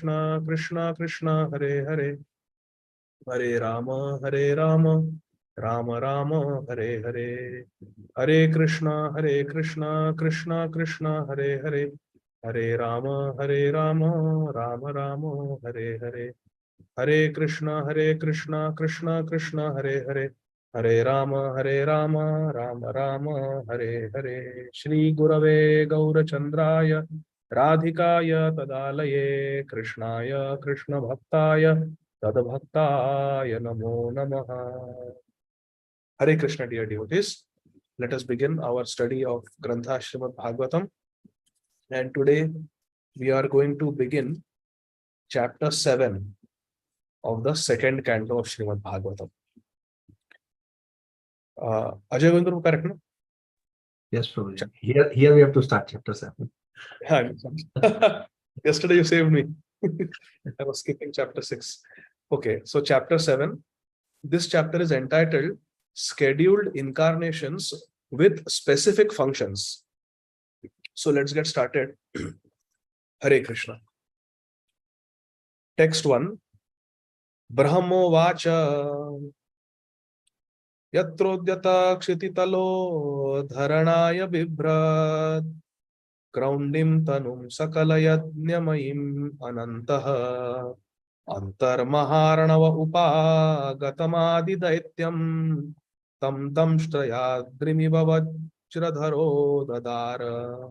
Krishna, Krishna Krishna, Hare Hare, Hare Rama, Hare Rama, Rama Rama, Hare Hare, Hare Krishna, Krishna Krishna, Hare Hare, Hare Rama, Rama Rama, Hare Hare, Hare Krishna, Krishna Krishna, Hare Hare, Hare Rama, Rama Rama, Hare Hare. Shri Gurave Gaurachandraya Radhikaya Tadalaye Krishnaya Krishna Bhaktaya Tadbhaktaya Namo Namaha. Hare Krishna, dear devotees. Let us begin our study of Grantha Srimad Bhāgavatam. And today we are going to begin chapter 7 of the second canto of Srīmad Bhāgavatam. Ajay Gundru, correct? No? Yes, Prabhuji. Here we have to start chapter 7. Yesterday you saved me. I was skipping chapter 6. Okay, so chapter 7. This chapter is entitled Scheduled Incarnations with Specific Functions. So let's get started. Hare Krishna. Text 1. Brahmo Vacha Yatrodhyata Kshititalo Dharanaya Bibrat Groundim Tanum Sakalayadnyamayim Anantaha Antar Maharanava Upagatamadi Daityam Tam Shtrayadrimibha Vajradharo Dadara.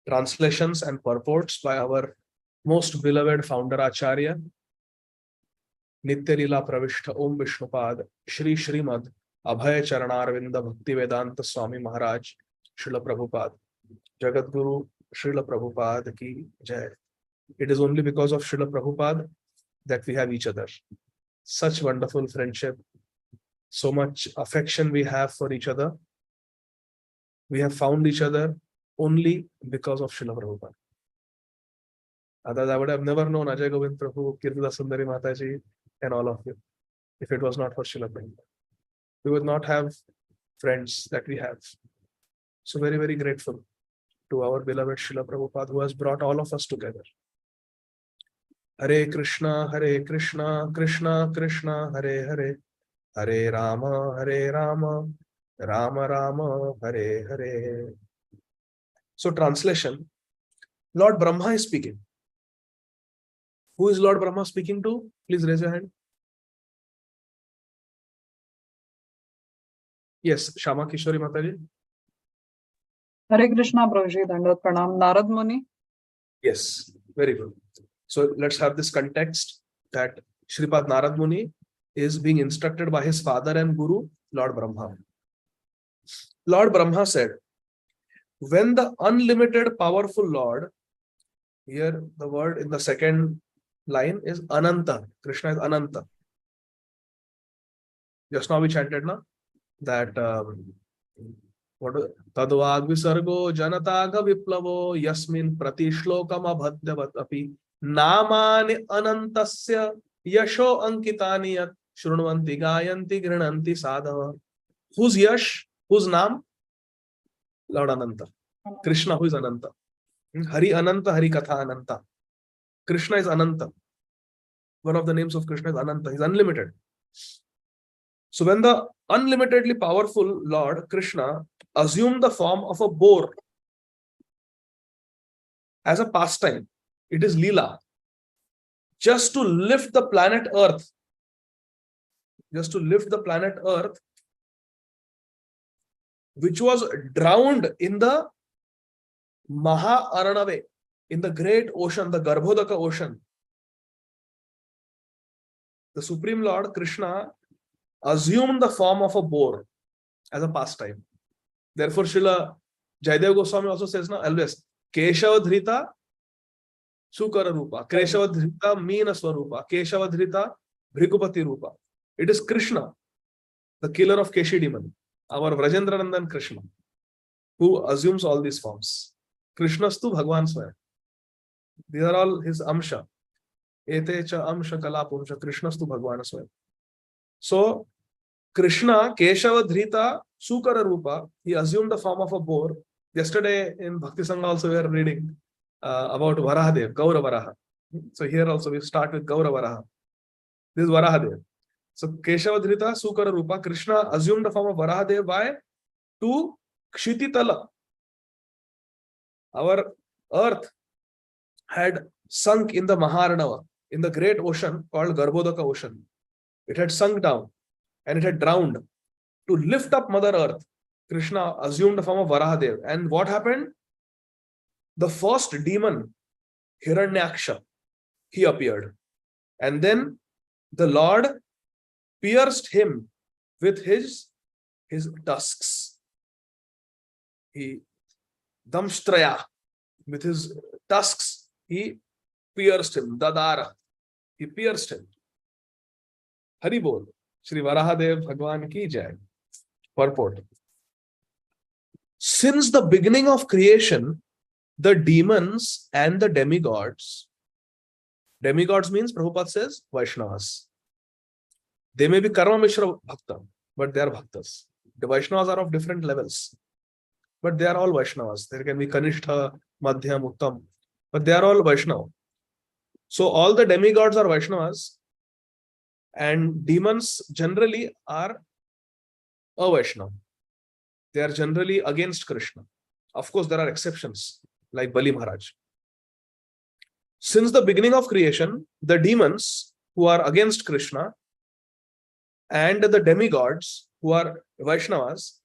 Translations and purports by our most beloved founder Acharya Nitya Lila Pravishta Om Vishnupad Shri Srīmad Abhay Charanarvinda Bhakti Vedanta Swami Maharaj Srila Prabhupada Jagat Guru Srila Prabhupada ki Jai. It is only because of Srila Prabhupada that we have each other. Such wonderful friendship, so much affection we have for each other. We have found each other only because of Srila Prabhupada. Otherwise, I would have never known Ajay Govind Prabhu, Kirtida Sundari Mataji, and all of you, if it was not for Srila Prabhupada. We would not have friends that we have. So very, very grateful to our beloved Srila Prabhupada who has brought all of us together. Hare Krishna, Krishna Krishna, Hare Hare, Hare Rama, Rama Rama, Hare Hare. So translation, Lord Brahma is speaking. Who is Lord Brahma speaking to? Please raise your hand. Yes, Shama Kishori Mataji. Hare Krishna, Prabhuji, Dandavat Pranam. Narad Muni. Yes, very good. So let's have this context that Shripad Narad Muni is being instructed by his father and guru, Lord Brahma. Lord Brahma said, when the unlimited powerful Lord, here the word in the second line is Ananta. Krishna is Ananta. Just now we chanted na that Tadvag Visargo Janataga Viplavo Yasmin Pratishlokam Abhadyavat Api Namani Anantasya Yasho Ankitani Yat Shrunvanti Gayanti Grinanti Sadhava. Who's Yash? Whose Nam? Lord Ananta. Krishna, who is Ananta. Hari Ananta, Hari Katha Ananta. Krishna is Ananta. One of the names of Krishna is Ananta. He's unlimited. So when the unlimitedly powerful Lord Krishna assumed the form of a boar as a pastime, it is Leela, just to lift the planet Earth, which was drowned in the Maha Aranave, in the great ocean, the Garbhodaka ocean. The Supreme Lord Krishna assumed the form of a boar as a pastime. Therefore, Srila Jaidev Goswami also says now always, Keshavadhrita Sukara Rupa, Keshavadhrita Meena Swarupa, Keshavadhrita Bhrikupati Rupa. It is Krishna, the killer of Keshi demon, our Vrajendranandan Krishna, who assumes all these forms. Krishnastu Bhagwan Swayam. These are all his amsha. Ete cha amsha kalapumsha Krishnastu Bhagwan Swayam. So, Krishna, Keshavadhrita Sukara Rupa, he assumed the form of a boar. Yesterday in Bhakti Sangha also we are reading about Varahadev, Gaura Varaha. So here also we start with Gaura Varaha. This is Varahadev. So Keshava Dhrita Sukara Rupa, Krishna assumed the form of Varahadev by to Kshititala. Our earth had sunk in the Maharanava, in the great ocean called Garbhodaka Ocean. It had sunk down and it had drowned. To lift up Mother Earth, Krishna assumed the form of Varahadev. And what happened? The first demon, Hiranyaksha, he appeared. And then the Lord pierced him with his tusks. He, Damshtraya, with his tusks, he pierced him. Dadara, he pierced him. Hari Bol, Shri Varahadev Bhagwan ki jai. Purport. Since the beginning of creation, the demons and the demigods means, Prabhupada says, Vaishnavas. They may be Karma Mishra Bhakta, but they are Bhaktas. The Vaishnavas are of different levels, but they are all Vaishnavas. There can be Kanishtha, Madhyam, Uttam, but they are all Vaishnava. So all the demigods are Vaishnavas, and demons generally are Vaishnava. They are generally against Krishna. Of course, there are exceptions, like Bali Maharaj. Since the beginning of creation, the demons who are against Krishna and the demigods who are Vaishnavas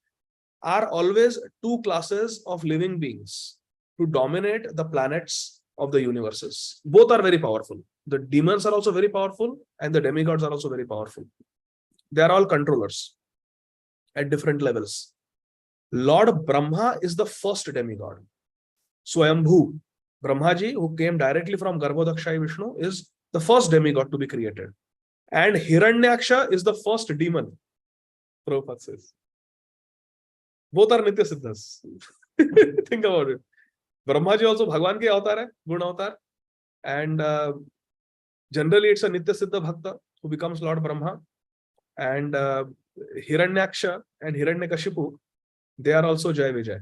are always two classes of living beings to dominate the planets of the universes. Both are very powerful. The demons are also very powerful and the demigods are also very powerful. They are all controllers at different levels. Lord Brahma is the first demigod. Swayambhu, Brahmaji, who came directly from Garbhodakshai Vishnu, is the first demigod to be created. And Hiranyaksha is the first demon, Prabhupada says. Both are Nitya Siddhas. Think about it. Brahmaji also Bhagwan ke avatar hai, Guna avatar. And generally it's a Nitya Siddha Bhakta who becomes Lord Brahma. And Hiranyaksha and Hiranyakashipu, they are also Jai Vijay.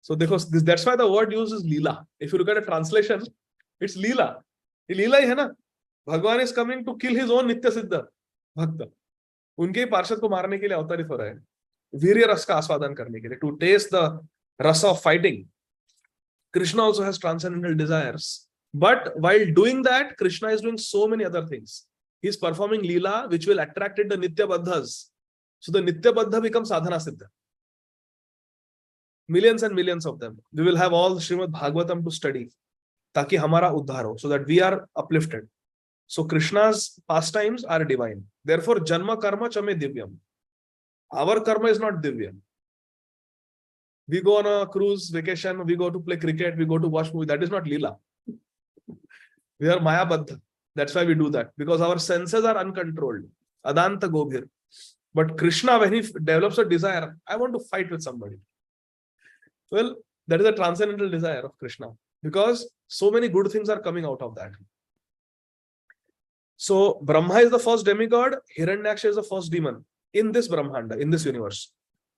So that's why the word used is Leela. If you look at a translation, it's Leela. Leela hi hai na? Bhagwan is coming to kill his own Nitya Siddha Bhakta. Unke parshad ko marne ke liye avtarit ho rahe hain. Virya ras ka aswadan karne ke liye, to taste the rasa of fighting. Krishna also has transcendental desires. But while doing that, Krishna is doing so many other things. He is performing Leela, which will attract the Nitya Baddhas. So the Nitya Baddha becomes Sadhana Siddha. Millions and millions of them. We will have all Srīmad Bhāgavatam to study. Taki hamara uddhar ho, so that we are uplifted. So Krishna's pastimes are divine. Therefore, Janma Karma Chame Divyam. Our karma is not Divyam. We go on a cruise vacation, we go to play cricket, we go to watch movie. That is not Leela. We are Maya Baddha. That's why we do that. Because our senses are uncontrolled. Adanta Gobhir. But Krishna, when he develops a desire, I want to fight with somebody. Well, that is a transcendental desire of Krishna. Because so many good things are coming out of that. So Brahma is the first demigod, Hiranyaksha is the first demon in this Brahmanda, in this universe.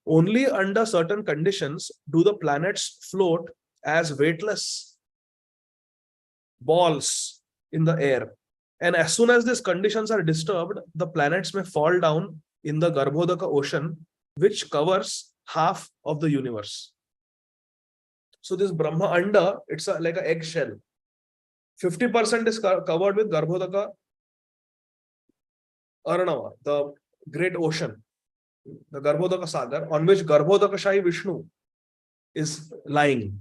Only under certain conditions do the planets float as weightless balls in the air. And as soon as these conditions are disturbed, the planets may fall down in the Garbhodaka ocean, which covers half of the universe. So this Brahma Anda, it's like an eggshell. 50% is covered with Garbhodaka Arnava, the great ocean, the Garbhodaka Sagar, on which Garbhodakashai Vishnu is lying.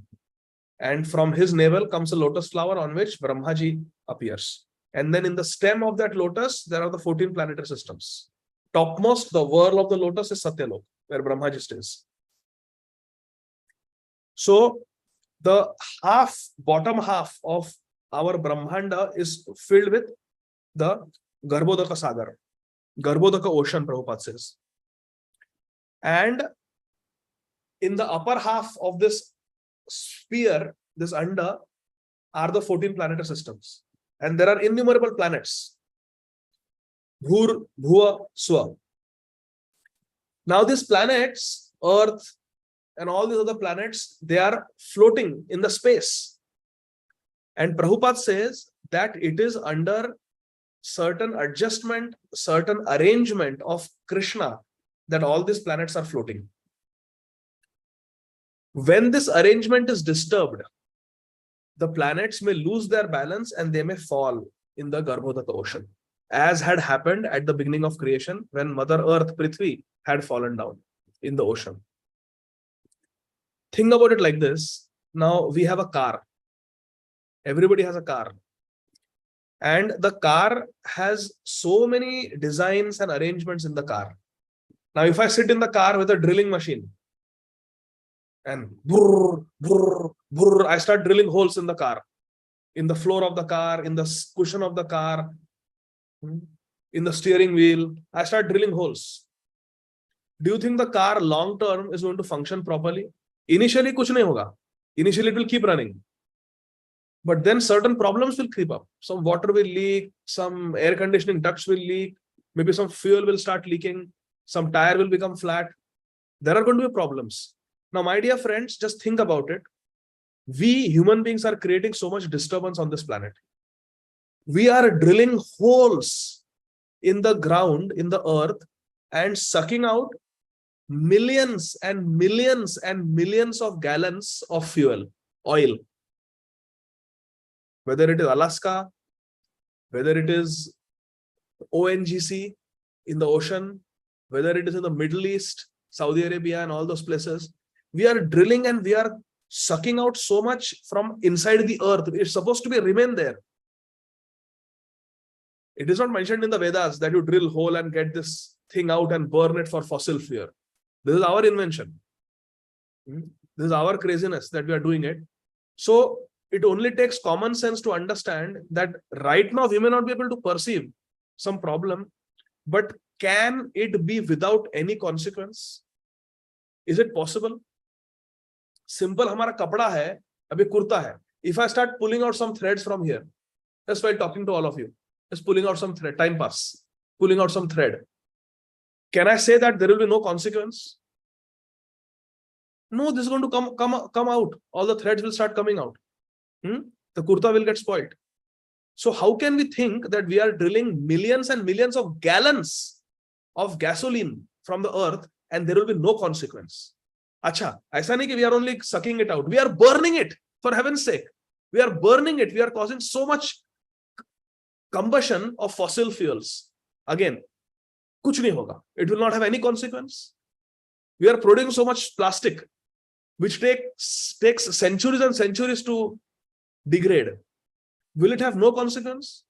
And from his navel comes a lotus flower on which Brahmaji appears. And then in the stem of that lotus, there are the 14 planetary systems. Topmost, the whirl of the lotus is Satyalok, where Brahmaji stays. So the bottom half of our Brahmanda is filled with the Garbhodaka Sagar, Garbhodaka ocean, Prabhupada says. And in the upper half of this sphere, this Anda, are the 14 planetary systems. And there are innumerable planets. Bhur, Bhuva, Swa. Now these planets, Earth, and all these other planets, they are floating in the space. And Prabhupada says that it is under certain adjustment, certain arrangement of Krishna that all these planets are floating. When this arrangement is disturbed, the planets may lose their balance and they may fall in the Garbhodaka ocean, as had happened at the beginning of creation when Mother Earth, Prithvi, had fallen down in the ocean. Think about it like this. Now we have a car. Everybody has a car. And the car has so many designs and arrangements in the car. Now, if I sit in the car with a drilling machine and brrr, brrr, brrr, I start drilling holes in the car, in the floor of the car, in the cushion of the car, in the steering wheel, I start drilling holes. Do you think the car long term is going to function properly? Initially, kuch nahi hoga. Initially, it will keep running. But then certain problems will creep up. Some water will leak, some air conditioning ducts will leak, maybe some fuel will start leaking, some tire will become flat. There are going to be problems. Now, my dear friends, just think about it. We human beings are creating so much disturbance on this planet. We are drilling holes in the ground, in the earth, and sucking out millions and millions and millions of gallons of fuel, oil. Whether it is Alaska, whether it is ONGC in the ocean, whether it is in the Middle East, Saudi Arabia and all those places, we are drilling and we are sucking out so much from inside the earth. It's supposed to remain there. It is not mentioned in the Vedas that you drill hole and get this thing out and burn it for fossil fuel. This is our invention. This is our craziness that we are doing it. So it only takes common sense to understand that right now we may not be able to perceive some problem, but can it be without any consequence? Is it possible? Simple, हमारा कपड़ा है, अभी कुर्ता है. If I start pulling out some threads from here, just while talking to all of you, just pulling out some thread, time pass, pulling out some thread. Can I say that there will be no consequence? No, this is going to come out. All the threads will start coming out. The kurta will get spoiled. So how can we think that we are drilling millions and millions of gallons of gasoline from the earth and there will be no consequence? Acha, aisa nahi ki we are only sucking it out. We are burning it, for heaven's sake. We are burning it. We are causing so much combustion of fossil fuels. Again, kuch nahi hoga. It will not have any consequence. We are producing so much plastic, which takes centuries and centuries to degrade. Will it have no consequence?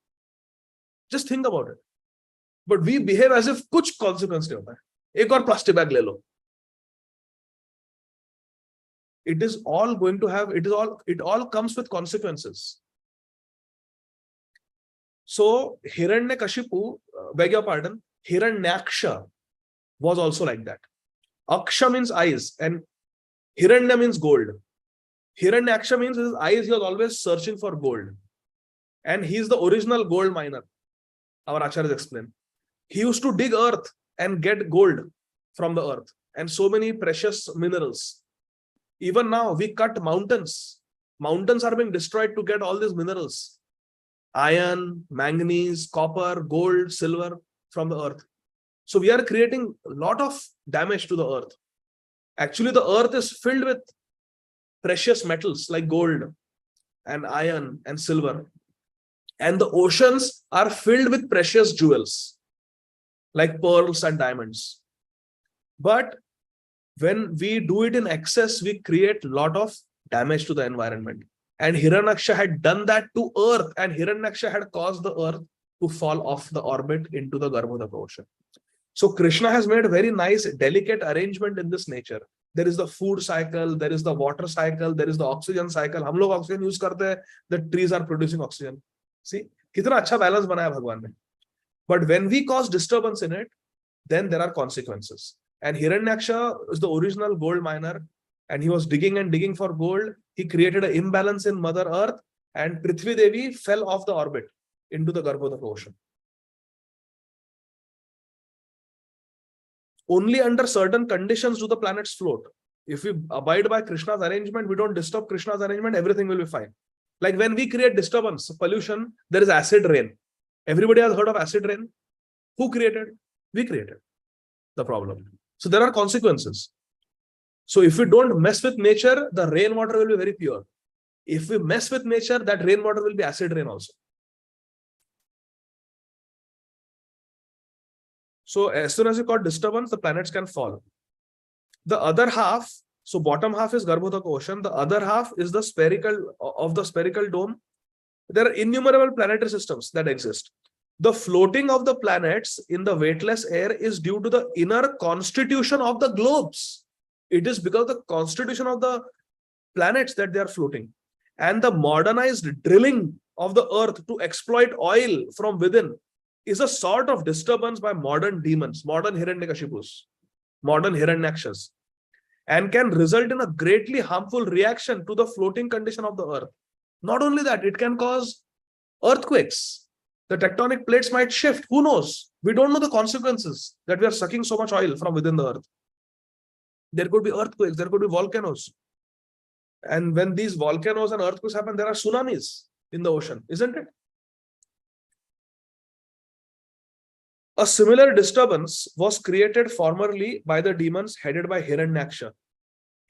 Just think about it. But we behave as if kuch consequence nahi hota hai. Ek aur plastic bag le lo. It is all going to have, it all comes with consequences. So Hiranyakashipu, beg your pardon, Hiranyaksha was also like that. Aksha means eyes and Hiranya means gold. Hiranyaksha means his eyes, he was always searching for gold. And he is the original gold miner. Our acharyas explain. He used to dig earth and get gold from the earth and so many precious minerals. Even now, we cut mountains. Mountains are being destroyed to get all these minerals. Iron, manganese, copper, gold, silver from the earth. So we are creating a lot of damage to the earth. Actually, the earth is filled with precious metals like gold and iron and silver. And the oceans are filled with precious jewels like pearls and diamonds. But when we do it in excess, we create a lot of damage to the environment. And Hiranyaksha had done that to earth, and Hiranyaksha had caused the earth to fall off the orbit into the Garbhodaka ocean. So Krishna has made a very nice, delicate arrangement in this nature. There is the food cycle, there is the water cycle, there is the oxygen cycle. हम लोग oxygen use करते हैं, the trees are producing oxygen. See, कितना अच्छा balance बनाया भगवान ने. But when we cause disturbance in it, then there are consequences. And Hiranyaksha is the original gold miner, and he was digging and digging for gold. He created an imbalance in Mother Earth, and Prithvi Devi fell off the orbit into the Garbhodaka ocean. Only under certain conditions do the planets float. If we abide by Krishna's arrangement, we don't disturb Krishna's arrangement, everything will be fine. Like when we create disturbance, pollution, there is acid rain. Everybody has heard of acid rain. Who created? We created the problem. So there are consequences. So if we don't mess with nature, the rainwater will be very pure. If we mess with nature, that rainwater will be acid rain also. So as soon as you got disturbance, the planets can fall. The other half, so bottom half is Garbhodaka ocean. The other half is the spherical dome. There are innumerable planetary systems that exist. The floating of the planets in the weightless air is due to the inner constitution of the globes. It is because of the constitution of the planets that they are floating. And the modernized drilling of the earth to exploit oil from within is a sort of disturbance by modern demons, modern Hiranyakashipus, modern Hiranyakshas, and can result in a greatly harmful reaction to the floating condition of the earth. Not only that, it can cause earthquakes. The tectonic plates might shift. Who knows? We don't know the consequences that we are sucking so much oil from within the earth. There could be earthquakes, there could be volcanoes. And when these volcanoes and earthquakes happen, there are tsunamis in the ocean, isn't it? A similar disturbance was created formerly by the demons headed by Hiranyaksha.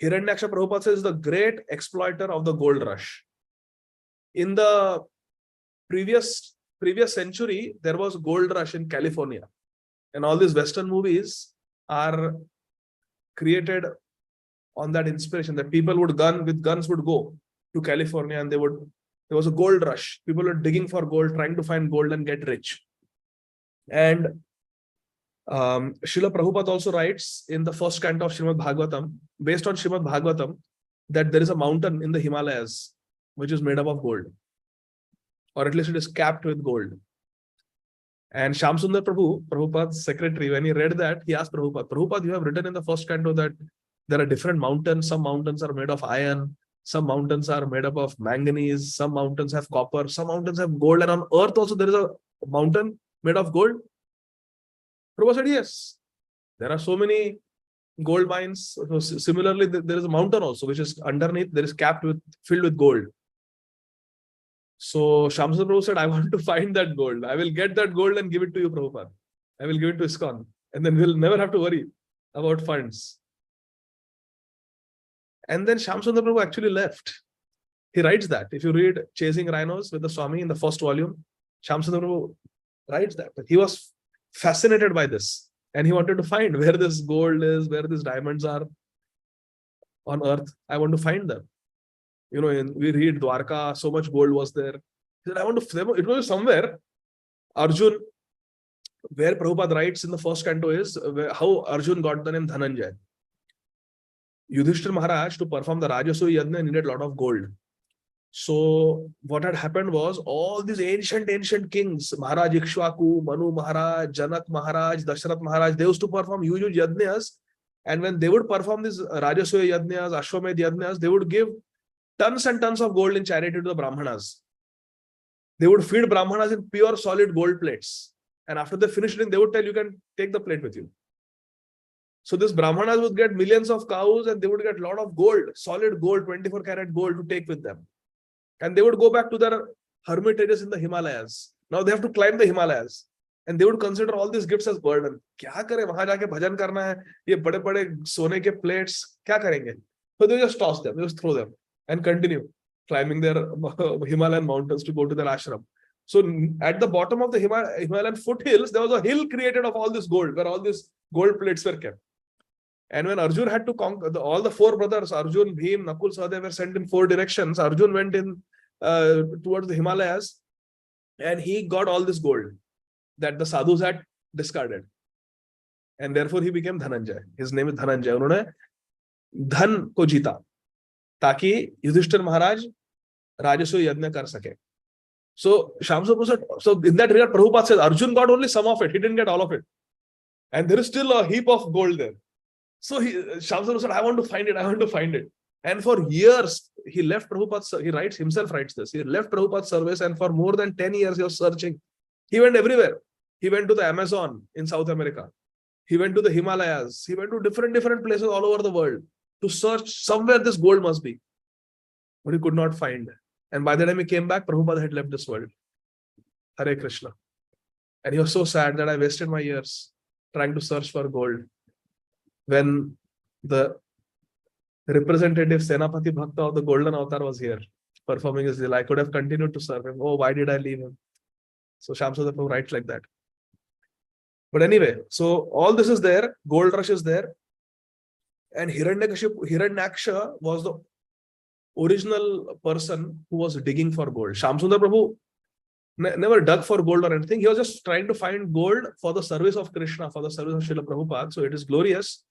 Hiranyaksha, Prabhupada says, is the great exploiter of the gold rush. In the previous century, there was gold rush in California. And all these Western movies are created on that inspiration, that people with guns would go to California and there was a gold rush. People were digging for gold, trying to find gold and get rich. And Srila Prabhupada also writes in the first canto of Srīmad Bhāgavatam, based on Srīmad Bhāgavatam, that there is a mountain in the Himalayas which is made up of gold, or at least it is capped with gold. And Shamsundar Prabhupada's secretary, when he read that, he asked Prabhupada, you have written in the first canto that there are different mountains. Some mountains are made of iron, some mountains are made up of manganese, some mountains have copper, some mountains have gold, and on earth also there is a mountain made of gold. Prabhupada said, yes, there are so many gold mines. So similarly, there is a mountain also, which is underneath, there is filled with gold. So Shamsundar Prabhu said, I want to find that gold. I will get that gold and give it to you, Prabhupada. I will give it to ISKCON. And then we'll never have to worry about funds. And then Shamsundar Prabhu actually left. He writes that. If you read Chasing Rhinos with the Swami in the first volume, Shamsundar Prabhu writes that. He was fascinated by this. And he wanted to find where this gold is, where these diamonds are on earth. I want to find them. You know, we read Dwarka, so much gold was there. He said, it was somewhere. Arjun, where Prabhupada writes in the first canto is how Arjun got the name Dhananjay. Yudhishthira Maharaj, to perform the Rajasuya Yajna, needed a lot of gold. So what had happened was all these ancient kings, Maharaj Ikshwaku, Manu Maharaj, Janak Maharaj, Dashrath Maharaj, they used to perform huge yajnas. And when they would perform these Rajasuya Yajnas, Ashwamedh Yajnas, they would give tons and tons of gold in charity to the Brahmanas. They would feed Brahmanas in pure solid gold plates. And after they finished it, they would tell you can take the plate with you. So this Brahmanas would get millions of cows and they would get a lot of gold, solid gold, 24 karat gold to take with them. And they would go back to their hermitages in the Himalayas. Now they have to climb the Himalayas. And they would consider all these gifts as burden. Kya kare, wahan jaake bhajan karna hai, ye bade sone ke plates, kya karenge? So they just toss them, they just throw them and continue climbing their Himalayan mountains to go to their ashram. So at the bottom of the Himalayan foothills, there was a hill created of all this gold, where all these gold plates were kept. And when Arjun had to conquer, all the four brothers, Arjun, Bhim, Nakul, Sahadeva, were sent in four directions. Arjun went in towards the Himalayas and he got all this gold that the sadhus had discarded. And therefore he became Dhananjay. His name is Dhananjay. Unhone dhan ko jeeta, taki Yudhishthira Maharaj Rajasuya Yajna kar sake. So Shamsundar said, so in that regard, Prabhupada says Arjun got only some of it. He didn't get all of it. And there is still a heap of gold there. So Shamsundar said, I want to find it. I want to find it. And for years, he left Prabhupada's, he himself writes this. He left Prabhupada's service and for more than 10 years, he was searching. He went everywhere. He went to the Amazon in South America. He went to the Himalayas. He went to different places all over the world to search somewhere this gold must be. But he could not find. And by the time he came back, Prabhupada had left this world. Hare Krishna. And he was so sad that I wasted my years trying to search for gold. When the representative Senapati Bhakta of the Golden Avatar was here, performing his Leela, I could have continued to serve him. Oh, why did I leave him? So Shyamsundar Prabhu writes like that. But anyway, so all this is there, gold rush is there. And Hiranyaksha was the original person who was digging for gold. Shyamsundar Prabhu never dug for gold or anything. He was just trying to find gold for the service of Krishna, for the service of Srila Prabhupada. So it is glorious.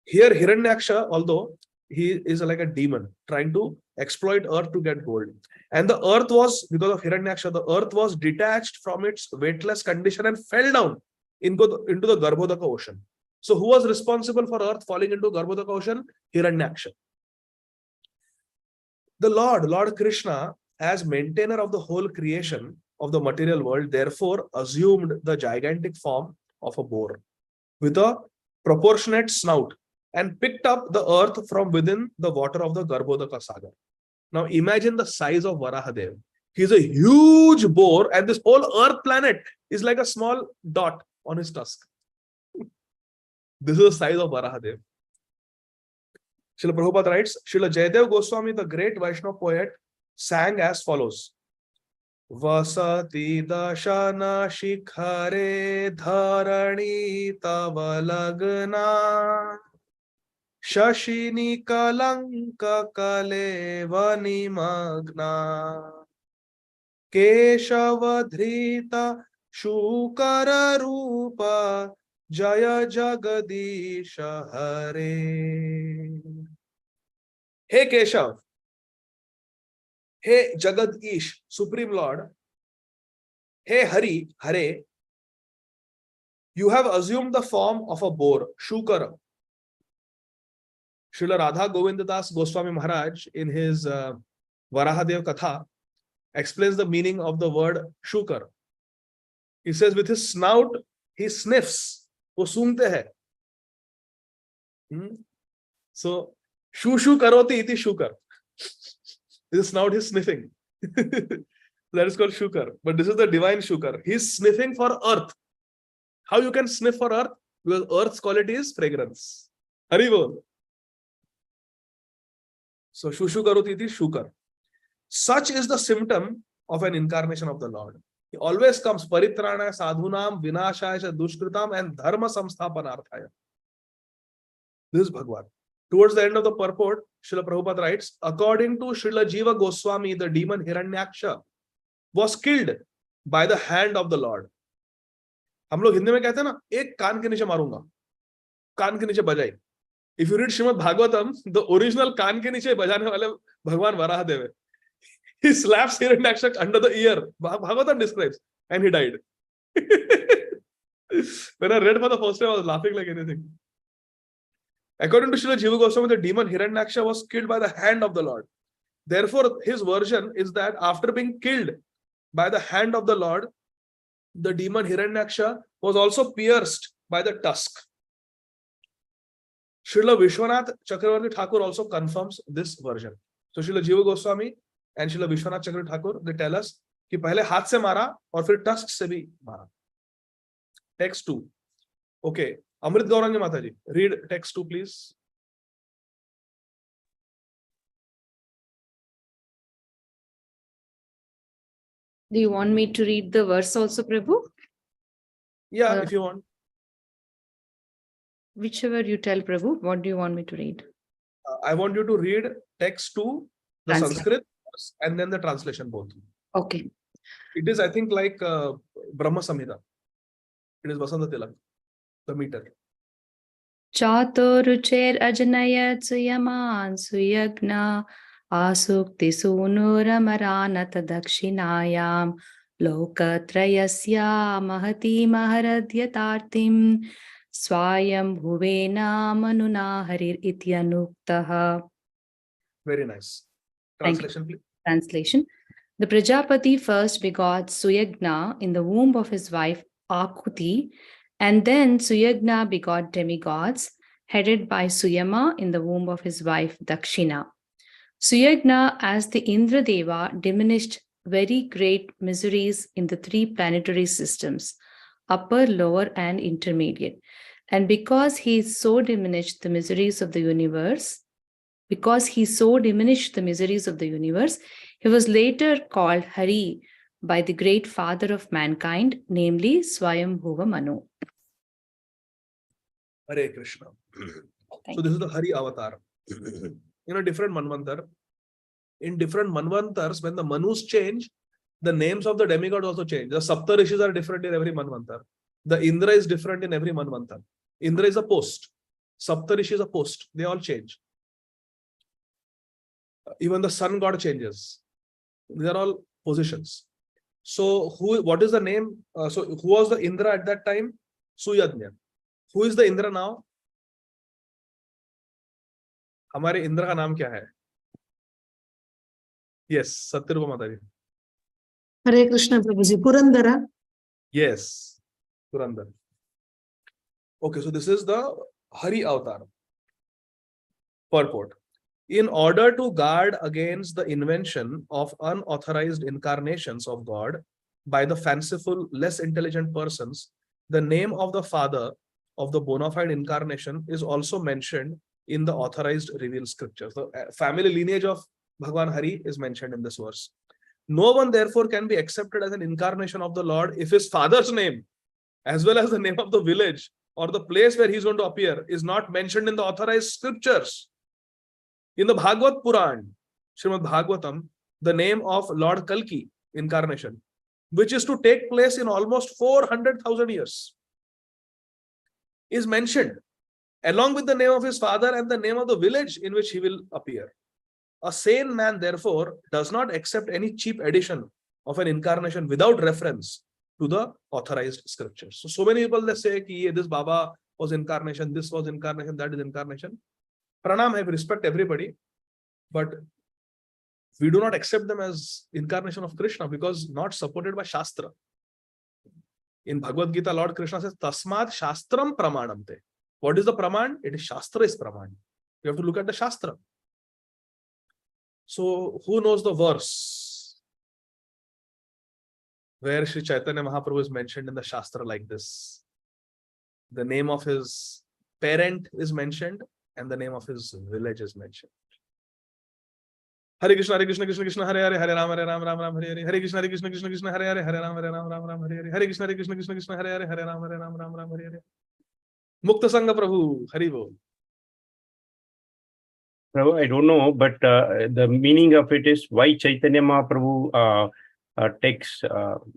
Here, Hiranyaksha, although he is like a demon, trying to exploit earth to get gold. And the earth was, because of Hiranyaksha, the earth was detached from its weightless condition and fell down into the Garbhodaka ocean. So who was responsible for earth falling into Garbhodaka ocean? Hiranyaksha. The Lord Krishna, as maintainer of the whole creation of the material world, therefore assumed the gigantic form of a boar with a proportionate snout and picked up the earth from within the water of the Garbhodaka Sagar. Now imagine the size of Varahadev. He's a huge boar, and this whole earth planet is like a small dot on his tusk. This is the size of Varahadev. Srila Prabhupada writes, Srila Jayadev Goswami, the great Vaishnava poet, sang as follows. Vasati dashana shikhare dharani tavalagna Shashini kalanka kalevani magna Keshavadhrita shukara rupa Jaya Jagadisha Hare. Hey Keshav, hey Jagadish, Supreme Lord, hey Hari, Hare, you have assumed the form of a boar, Shukara. Srila Radha Govindadas Goswami Maharaj in his Varahadev Katha explains the meaning of the word Shukar. He says with his snout, he sniffs. वो सूंघते हैं. So shushu karoti iti shukar. This snout is sniffing. That is called shukar. But this is the divine shukar. He is sniffing for earth. How you can sniff for earth? Because earth's quality is fragrance. Haribol. So shushu karoti iti shukar. Such is the symptom of an incarnation of the Lord. He always comes paritrana sadhunam vinashaya dushkritam and dharma samsthapanarthaya. This is Bhagwan. Towards the end of the purport, Srila Prabhupada writes, according to Srila Jiva Goswami, the demon Hiranyaksha was killed by the hand of the Lord. हम लोग हिंदी में कहते हैं ना, एक कान के नीचे मारूंगा, कान के नीचे बजाई. If you read Srīmad Bhāgavatam, the original कान के नीचे बजाने वाले भगवान वराहदेव है. He slaps Hiranyaksha under the ear. Bhagavatam describes, and he died. When I read for the first time, I was laughing like anything. According to Srila Jiva Goswami, the demon Hiranyaksha was killed by the hand of the Lord. Therefore, his version is that after being killed by the hand of the Lord, the demon Hiranyaksha was also pierced by the tusk. Srila Vishwanath Chakravarti Thakur also confirms this version. So Srila Jiva Goswami and Srila Vishwanath Chakravarti Thakur, they tell us कि पहले हाथ से मारा और फिर tusk से भी मारा. Text 2. Okay. Amrit Gaurangi Mataji, read text 2, please. Do you want me to read the verse also, Prabhu? Yeah, if you want. Whichever you tell, Prabhu. What do you want me to read? I want you to read text 2, the Translate. Sanskrit, and then the translation both. Okay. It is, I think, like Brahma Samhita. It is Vasanta Tilak, the meter. Chaturucher ajanayat suyaman suyagna asukti sunuramaranata dakshinayam lokatrayasya mahati maharadyatartim swayam bhuvena manuna harir ityanuktaha. Very nice. Thank Translation, please. Translation. The Prajapati first begot Suyagna in the womb of his wife Akuti, and then Suyagna begot demigods, headed by Suyama in the womb of his wife Dakshina. Suyagna as the Indra Deva diminished very great miseries in the three planetary systems, upper, lower, and intermediate. And because he so diminished the miseries of the universe, he was later called Hari by the great father of mankind, namely Swayambhuva Manu. Hare Krishna. Thank So this is the Hari avatar. In a different Manvantar. In different Manvantars, when the Manus change, the names of the demigods also change. The Saptarishis are different in every Manvantar. The Indra is different in every Manvantar. Indra is a post. Saptarishi is a post. They all change. Even the sun god changes. They are all positions. So what is the name? So who was the Indra at that time? Suyagna. Who is the Indra now? हमारे इंद्र का नाम क्या है? Yes, Satyarupa Mataji. Hare Krishna Prabhuji. Purandara. Yes, Purandar. Okay, so this is the Hari avatar. Purport. In order to guard against the invention of unauthorized incarnations of God by the fanciful, less intelligent persons, the name of the father of the bona fide incarnation is also mentioned in the authorized revealed scriptures. The family lineage of Bhagavan Hari is mentioned in this verse. No one therefore can be accepted as an incarnation of the Lord if his father's name, as well as the name of the village or the place where he is going to appear, is not mentioned in the authorized scriptures. In the Bhagavad Puran, Srīmad Bhāgavatam, the name of Lord Kalki incarnation, which is to take place in almost 400,000 years, is mentioned along with the name of his father and the name of the village in which he will appear. A sane man, therefore, does not accept any cheap edition of an incarnation without reference to the authorized scriptures. So many people, they say ki this Baba was incarnation, this was incarnation, that is incarnation. Pranam, I respect everybody, but we do not accept them as incarnation of Krishna because not supported by Shastra. In Bhagavad Gita, Lord Krishna says, Tasmad Shastram Pramanamte. What is the Praman? It is Shastra is Praman. You have to look at the Shastra. So, who knows the verse where Sri Chaitanya Mahaprabhu is mentioned in the Shastra like this? The name of his parent is mentioned and the name of his village is mentioned. Hare Krishna, Krishna Krishna, Hare Hare, Hare Rama, Ram Ram, Hare Hare, Hare Krishna, Krishna Krishna, Hare Hare, Hare Rama, Ram Ram, Hare Hare, Hare Krishna, Krishna Krishna, Hare Hare, Hare Rama, Ram Ram, Hare Hare. Mukta Sangha Prabhu, Hari Bol. Prabhu, I don't know, but the meaning of it is why Chaitanya Mahaprabhu takes,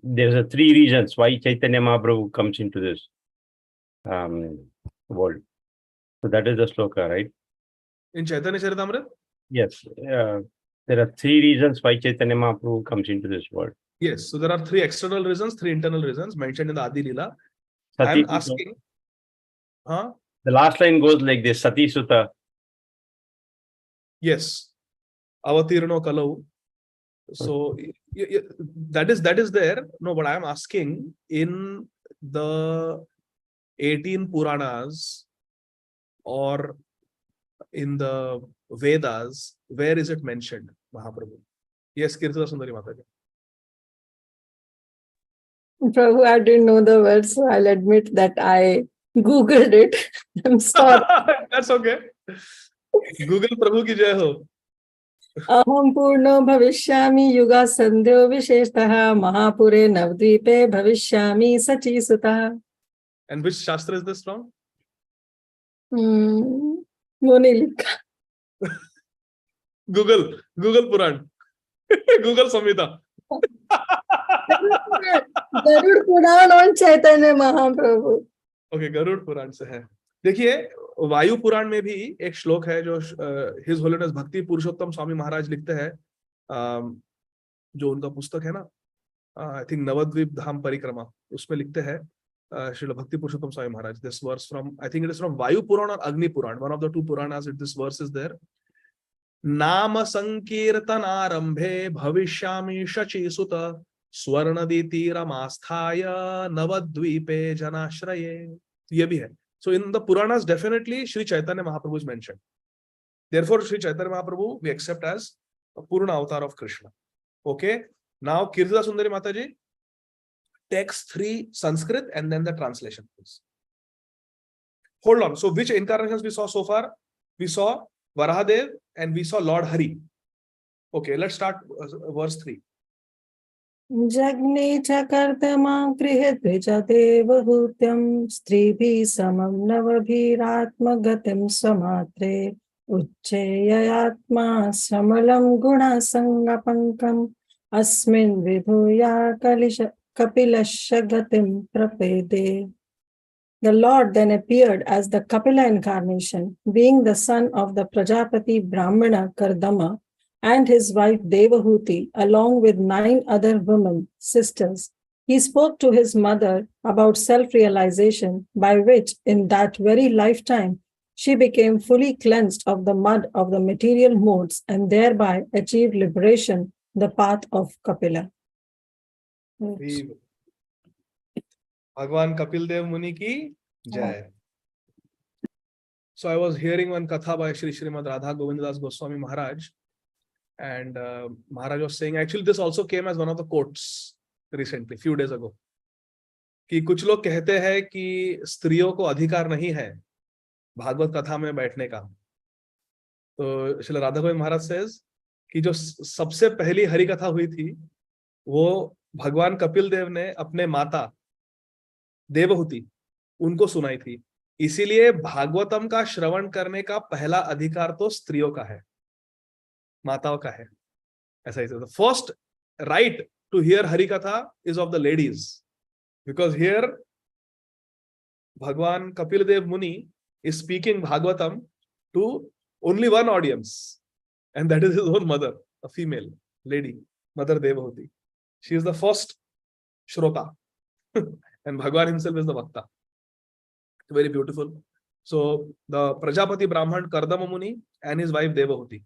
there's a three reasons why Chaitanya Mahaprabhu comes into this world. So that is the sloka, right? In Chaitanya Charitamrita? Yes. There are three reasons why Chaitanya Mahaprabhu comes into this world. Yes. So there are three external reasons, three internal reasons mentioned in the Adi Lila. Sati I'm asking. Huh? The last line goes like this, Sati Sutta. Yes. Avatirno Kalau. So that is there. No, but I'm asking in the 18 Puranas or in the Vedas, where is it mentioned, Mahaprabhu? Yes, Kirtana Sundari Mataji. Prabhu, I didn't know the word, so I'll admit that I Googled it. I'm sorry. That's okay. Google Prabhu ki jai ho. Aham purno bhavishyami yuga sandhyo visheshtaha mahapure navdvipe bhavishyami sachi sutah. And which Shastra is this from? वो नहीं लिखा. Google Puran. Google Samhita. Garuda Purana और Chaitanya Mahaprabhu. Okay, Garuda Purana से है. देखिए, वायु पुराण में भी एक श्लोक है जो हिज होलीनेस भक्ति पुरुषोत्तम स्वामी महाराज लिखते हैं, जो उनका पुस्तक है ना, आई थिंक नवद्वीप धाम परिक्रमा, उसमें लिखते हैं Srila Bhakti Purushottam Swami Maharaj. This verse from, I think it is from Vayu Purana और Agni Purana, one of the two Puranas. This verse is there. नाम संकीर्तनारंभे भविष्यामि शचीसुत स्वर्णदीतिरमास्थाय नवद्वीपे जनाश्रये. ये भी है. So in the Puranas, definitely Sri Chaitanya Mahaprabhu is mentioned. Therefore, Sri Chaitanya Mahaprabhu we accept as a Purna avatar of Krishna. Okay. Now, Kirtida Sundari Mataji, text 3 Sanskrit and then the translation, please. Hold on. So, which incarnations we saw so far? We saw Varahadev and we saw Lord Hari. Okay, let's start verse 3. Jagni chakartama krihetveja devahutyam stribhi samam navabhiratma gatim samatre uchcheyayatma samalam guna sangapankam asmin vidhuya kapilasya gatim prapede. The Lord then appeared as the Kapila incarnation, being the son of the Prajapati Brahmana Kardama and his wife Devahuti, along with 9 other women, sisters. He spoke to his mother about self-realization, by which, in that very lifetime, she became fully cleansed of the mud of the material modes and thereby achieved liberation, the path of Kapila. Bhagwan Kapil Dev Muni ki jai. So I was hearing one katha by Srimad Radha Govindadas Goswami Maharaj, and Maharaj was saying, actually this also came as one of the quotes recently, few days ago, कि कुछ लोग कहते हैं कि स्त्रियों को अधिकार नहीं है भागवत कथा में बैठने का. तो श्रील राधा गोविंद महाराज says कि जो सबसे पहली हरि कथा हुई थी वो भगवान कपिल देव ने अपने माता देवहूति उनको सुनाई थी, इसीलिए भागवतम का श्रवण करने का पहला अधिकार तो स्त्रियों का है, माताओं का है. ऐसा ही the first right to hear hari katha is of the ladies, because here Bhagwan Kapil Dev Muni is speaking Bhagavatam to only one audience, and that is his own mother, a female lady, Mother Devahuti. She is the first Shroka. And Bhagwan himself is the Vakta. Very beautiful. So the Prajapati Brahman Kardama Muni and his wife Devahuti,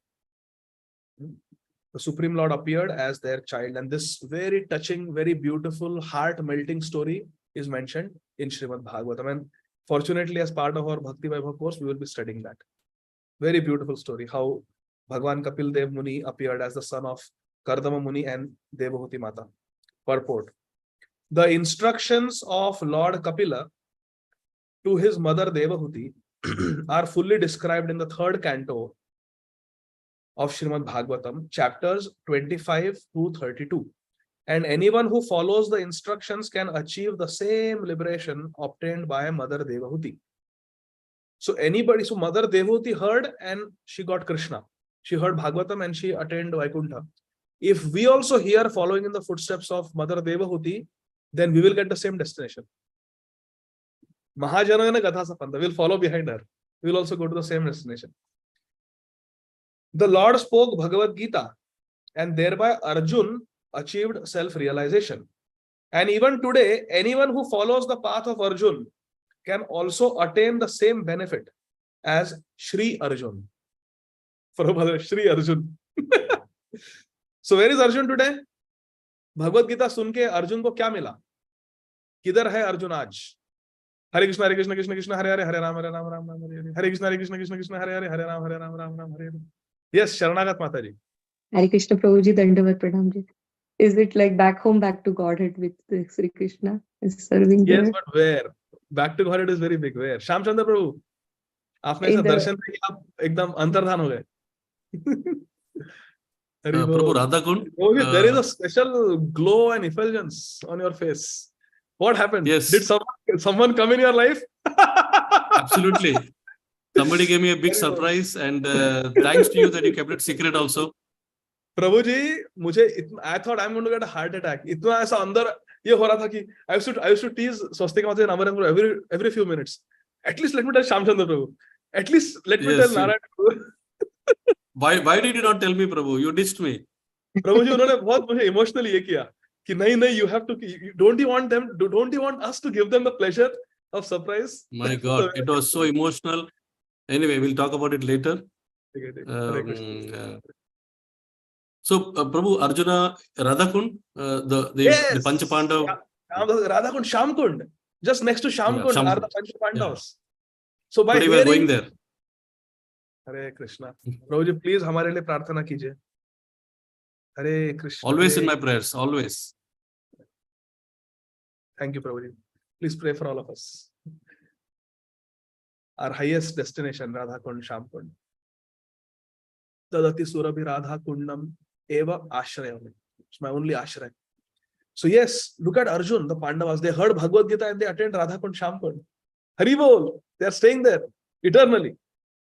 the Supreme Lord appeared as their child, and this very touching, very beautiful, heart-melting story is mentioned in Srimad Bhagavatam. And fortunately, as part of our Bhakti Vaibhava course, we will be studying that. Very beautiful story, how Bhagwan Kapil Dev Muni appeared as the son of Kardama Muni and Devahuti Mata. Purport. The instructions of Lord Kapila to his mother Devahuti are fully described in the 3rd canto of Srimad Bhagavatam, chapters 25 to 32. And anyone who follows the instructions can achieve the same liberation obtained by Mother Devahuti. So anybody, so Mother Devahuti heard and she got Krishna. She heard Bhagavatam and she attained Vaikuntha. If we also hear following in the footsteps of Mother Devahuti, then we will get the same destination. Mahajanana Gatha Sapanta, we'll follow behind her. We will also go to the same destination. The Lord spoke Bhagavad Gita, and thereby Arjun achieved self-realization. And even today, anyone who follows the path of Arjun can also attain the same benefit as Shri Arjun. Shri Arjun. So where is Arjun today? Bhagavad Gita sunke Arjun ko kya mila? Kidhar hai Arjun aaj? Hare Krishna, Krishna Krishna, Hare Hare, Hare Rama, Rama Rama, Hare Hare. Hare Krishna, Krishna, Hare Hare, Hare Rama, Rama Rama, Hare Hare. Yes, Sharanagat Mataji. Hare Krishna Prabhuji, Dandavat Pranamji. Is it like back home, back to Godhead with Sri Krishna is serving there? Yes, but where? Back to Godhead is very big. Where? Shyam Chandra Prabhu, आपने ऐसा दर्शन किया आप एकदम अंतर्धान हो गए. Prabhu Radhakund, there is a special glow and effulgence on your face. What happened? Yes. Did someone come in your life? Absolutely. Somebody gave me a big surprise, and thanks to you that you kept it secret also. Prabhu ji, I thought I'm going to get a heart attack. इतना ऐसा अंदर ये हो रहा था कि I used to tease Swastika Mataji and Amaram every few minutes. At least let me tell Shyam Chandra Prabhu. At least let me tell Narayan Prabhu. Why did you not tell me, Prabhu? You ditched me. Prabhu ji, उन्होंने बहुत मुझे emotionally ये किया कि नहीं, you have to. Don't you want us to give them the pleasure of surprise? My God, it was so emotional. Anyway, we'll talk about it later. So, Prabhu, Arjuna, Radhakund, the Panchapandav. Radhakund, Shamkund, just next to Shamkund are the Panchapandavas. So by today we are going there. Hare Krishna. Prabhuji, please हमारे लिए प्रार्थना कीजिए. Hare Krishna. Always in Hare- my prayers, always. Thank you, Prabhuji. Please pray for all of us. Our highest destination, Radha Kund, Sham Kund. Tadati Surabhi Radha Kundam Eva Ashrayam. It's my only ashray. So yes, look at Arjun, the Pandavas. They heard Bhagavad Gita and they attend Radha Kund, Sham Kund. Hari Bol. They are staying there eternally,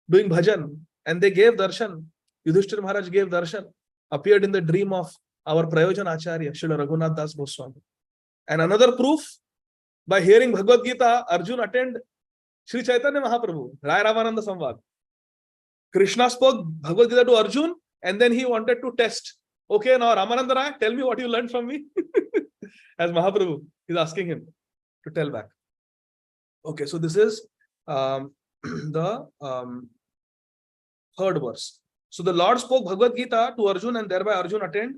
doing bhajan. And they gave darshan. Yudhishthira Maharaj gave darshan. Appeared in the dream of our Prayojan Acharya, Srila Raghunath Das Goswami. And another proof, by hearing Bhagavad Gita, Arjun attended Sri Chaitanya Mahaprabhu, Rai Ramananda Samvad. Krishna spoke Bhagavad Gita to Arjun, and then he wanted to test. Okay, now Ramananda Rai, tell me what you learned from me. As Mahaprabhu is asking him to tell back. Okay, so this is the third verse. So the Lord spoke Bhagavad Gita to Arjun, and thereby Arjun attained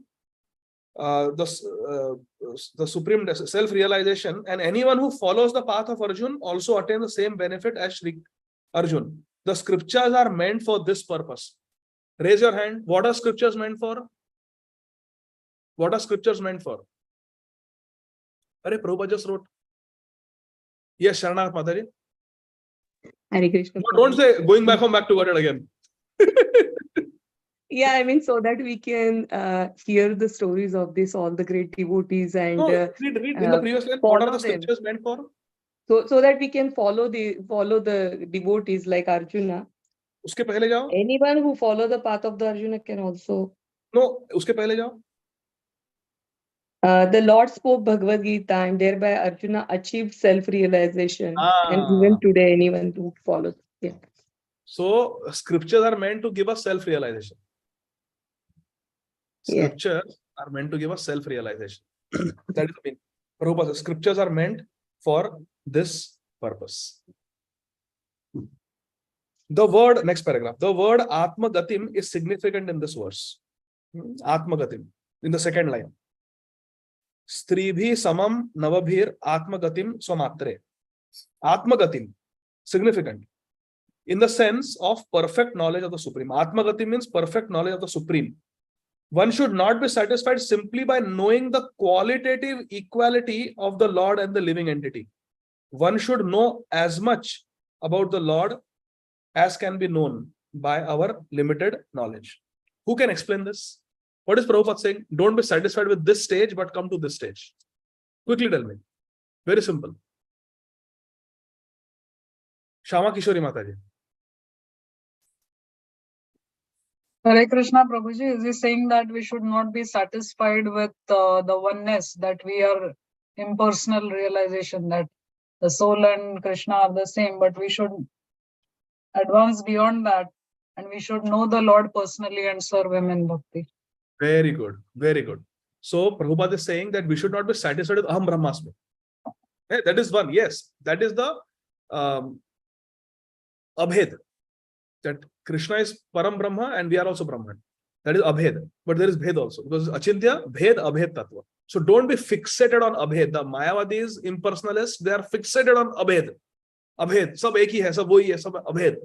the supreme self-realization, and anyone who follows the path of Arjun also attains the same benefit as Sri Arjun. The scriptures are meant for this purpose. Raise your hand. What are scriptures meant for? What are scriptures meant for? Are Prabhupada just wrote. Yes, Sharanath Mataji. Hare Krishna. No, don't say going back home, back to God again. Yeah, I mean, so that we can hear the stories of this, all the great devotees, and No, read in the previous line. What are the scriptures meant for? so that we can follow the devotees like Arjuna. Uske pehle jao. Anyone who follow the path of the Arjuna can also. No, uske pehle jao. The Lord spoke Bhagavad Gita, and thereby Arjuna achieved self-realization. And even today, anyone who follows. Yeah. So scriptures are meant to give us self-realization. Scriptures are meant to give us self-realization. That is the meaning. Prabhupada says scriptures are meant for this purpose. The word, next paragraph, the word Atma Gatim is significant in this verse. Atma Gatim, in the second line. Stribhi samam navabhir Atma Gatim swamatre. Atma Gatim, significant. In the sense of perfect knowledge of the Supreme. Atma Gatim means perfect knowledge of the Supreme. One should not be satisfied simply by knowing the qualitative equality of the Lord and the living entity. One should know as much about the Lord as can be known by our limited knowledge. Who can explain this? What is Prabhupada saying? Don't be satisfied with this stage, but come to this stage. Quickly tell me. Very simple. Shama Kishori Mataji. Hare Krishna, Prabhuji, is he saying that we should not be satisfied with the oneness, that we are impersonal realization, that the soul and Krishna are the same, but we should advance beyond that, and we should know the Lord personally and serve him in bhakti. Very good. Very good. So Prabhupada is saying that we should not be satisfied with Aham Brahmasmi. That is one. Yes. That is the Abhed. That Krishna is Param Brahma and we are also Brahman. That is Abhed. But there is Bhed also. Because Achintya, Bhed, Abhed Tattva. So don't be fixated on Abhed. The Mayavadis, impersonalists, they are fixated on Abhed. Abhed. Sab ek hi hai, sab wohi hai, sab Abhed.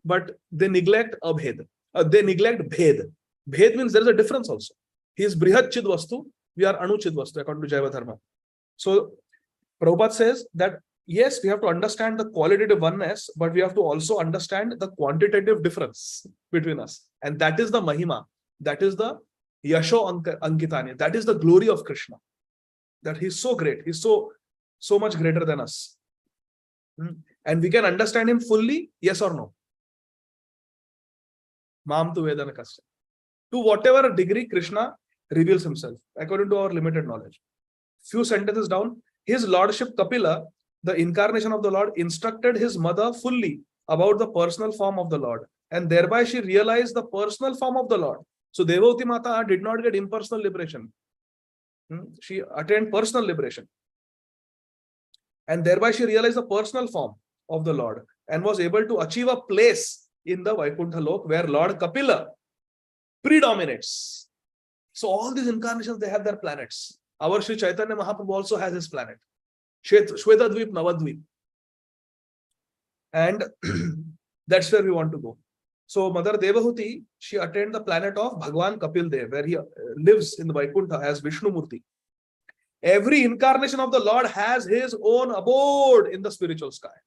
But they neglect Abhed. They neglect Bhed. Bhed means there is a difference also. He is Brihat Chid Vastu. We are Anu Chid Vastu according to Jaiva Dharma. So Prabhupada says that yes, we have to understand the qualitative oneness, but we have to also understand the quantitative difference between us. And that is the Mahima. That is the Yasho Ankitani. That is the glory of Krishna. That he's so great. He's so much greater than us. And we can understand him fully, yes or no. Mam tu Vedana Kasya. To whatever degree Krishna reveals himself, according to our limited knowledge. Few sentences down, his lordship Kapila, the incarnation of the Lord, instructed his mother fully about the personal form of the Lord, and thereby she realized the personal form of the Lord. So Devavati Mata did not get impersonal liberation. She attained personal liberation. And thereby she realized the personal form of the Lord and was able to achieve a place in the Vaikuntha Lok where Lord Kapila predominates. So all these incarnations, they have their planets. Our Sri Chaitanya Mahaprabhu also has his planet. Shwetadvip, Navadvip. And that's where we want to go. So Mother Devahuti, she attained the planet of Bhagwan Kapil Dev, where he lives in the Vaikuntha as Vishnu Murti. Every incarnation of the Lord has his own abode in the spiritual sky.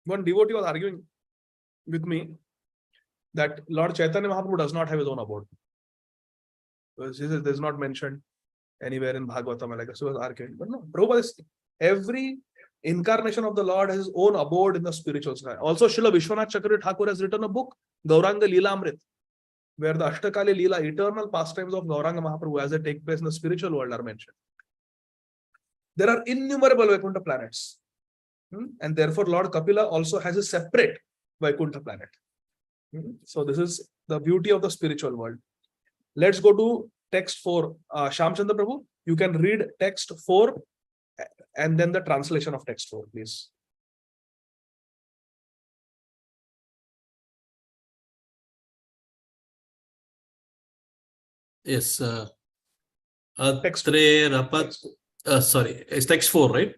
One devotee was arguing with me that Lord Chaitanya Mahaprabhu does not have his own abode. He says there's not mentioned anywhere in Bhagavatam, like so was arguing. But no, Prabhupada is, every incarnation of the Lord has his own abode in the spiritual sky. Also, Srila Vishwanath Chakravarti Thakur has written a book, Gauranga Leela Amrit, where the Ashtakali Leela, eternal pastimes of Gauranga Mahaprabhu as they take place in the spiritual world are mentioned. There are innumerable Vaikuntha planets. And therefore, Lord Kapila also has a separate Vaikuntha planet. So this is the beauty of the spiritual world. Let's go to text 4. Shamchandra Prabhu, you can read text 4 and then the translation of text 4, please. Yes. Text. Sorry, it's text 4, right?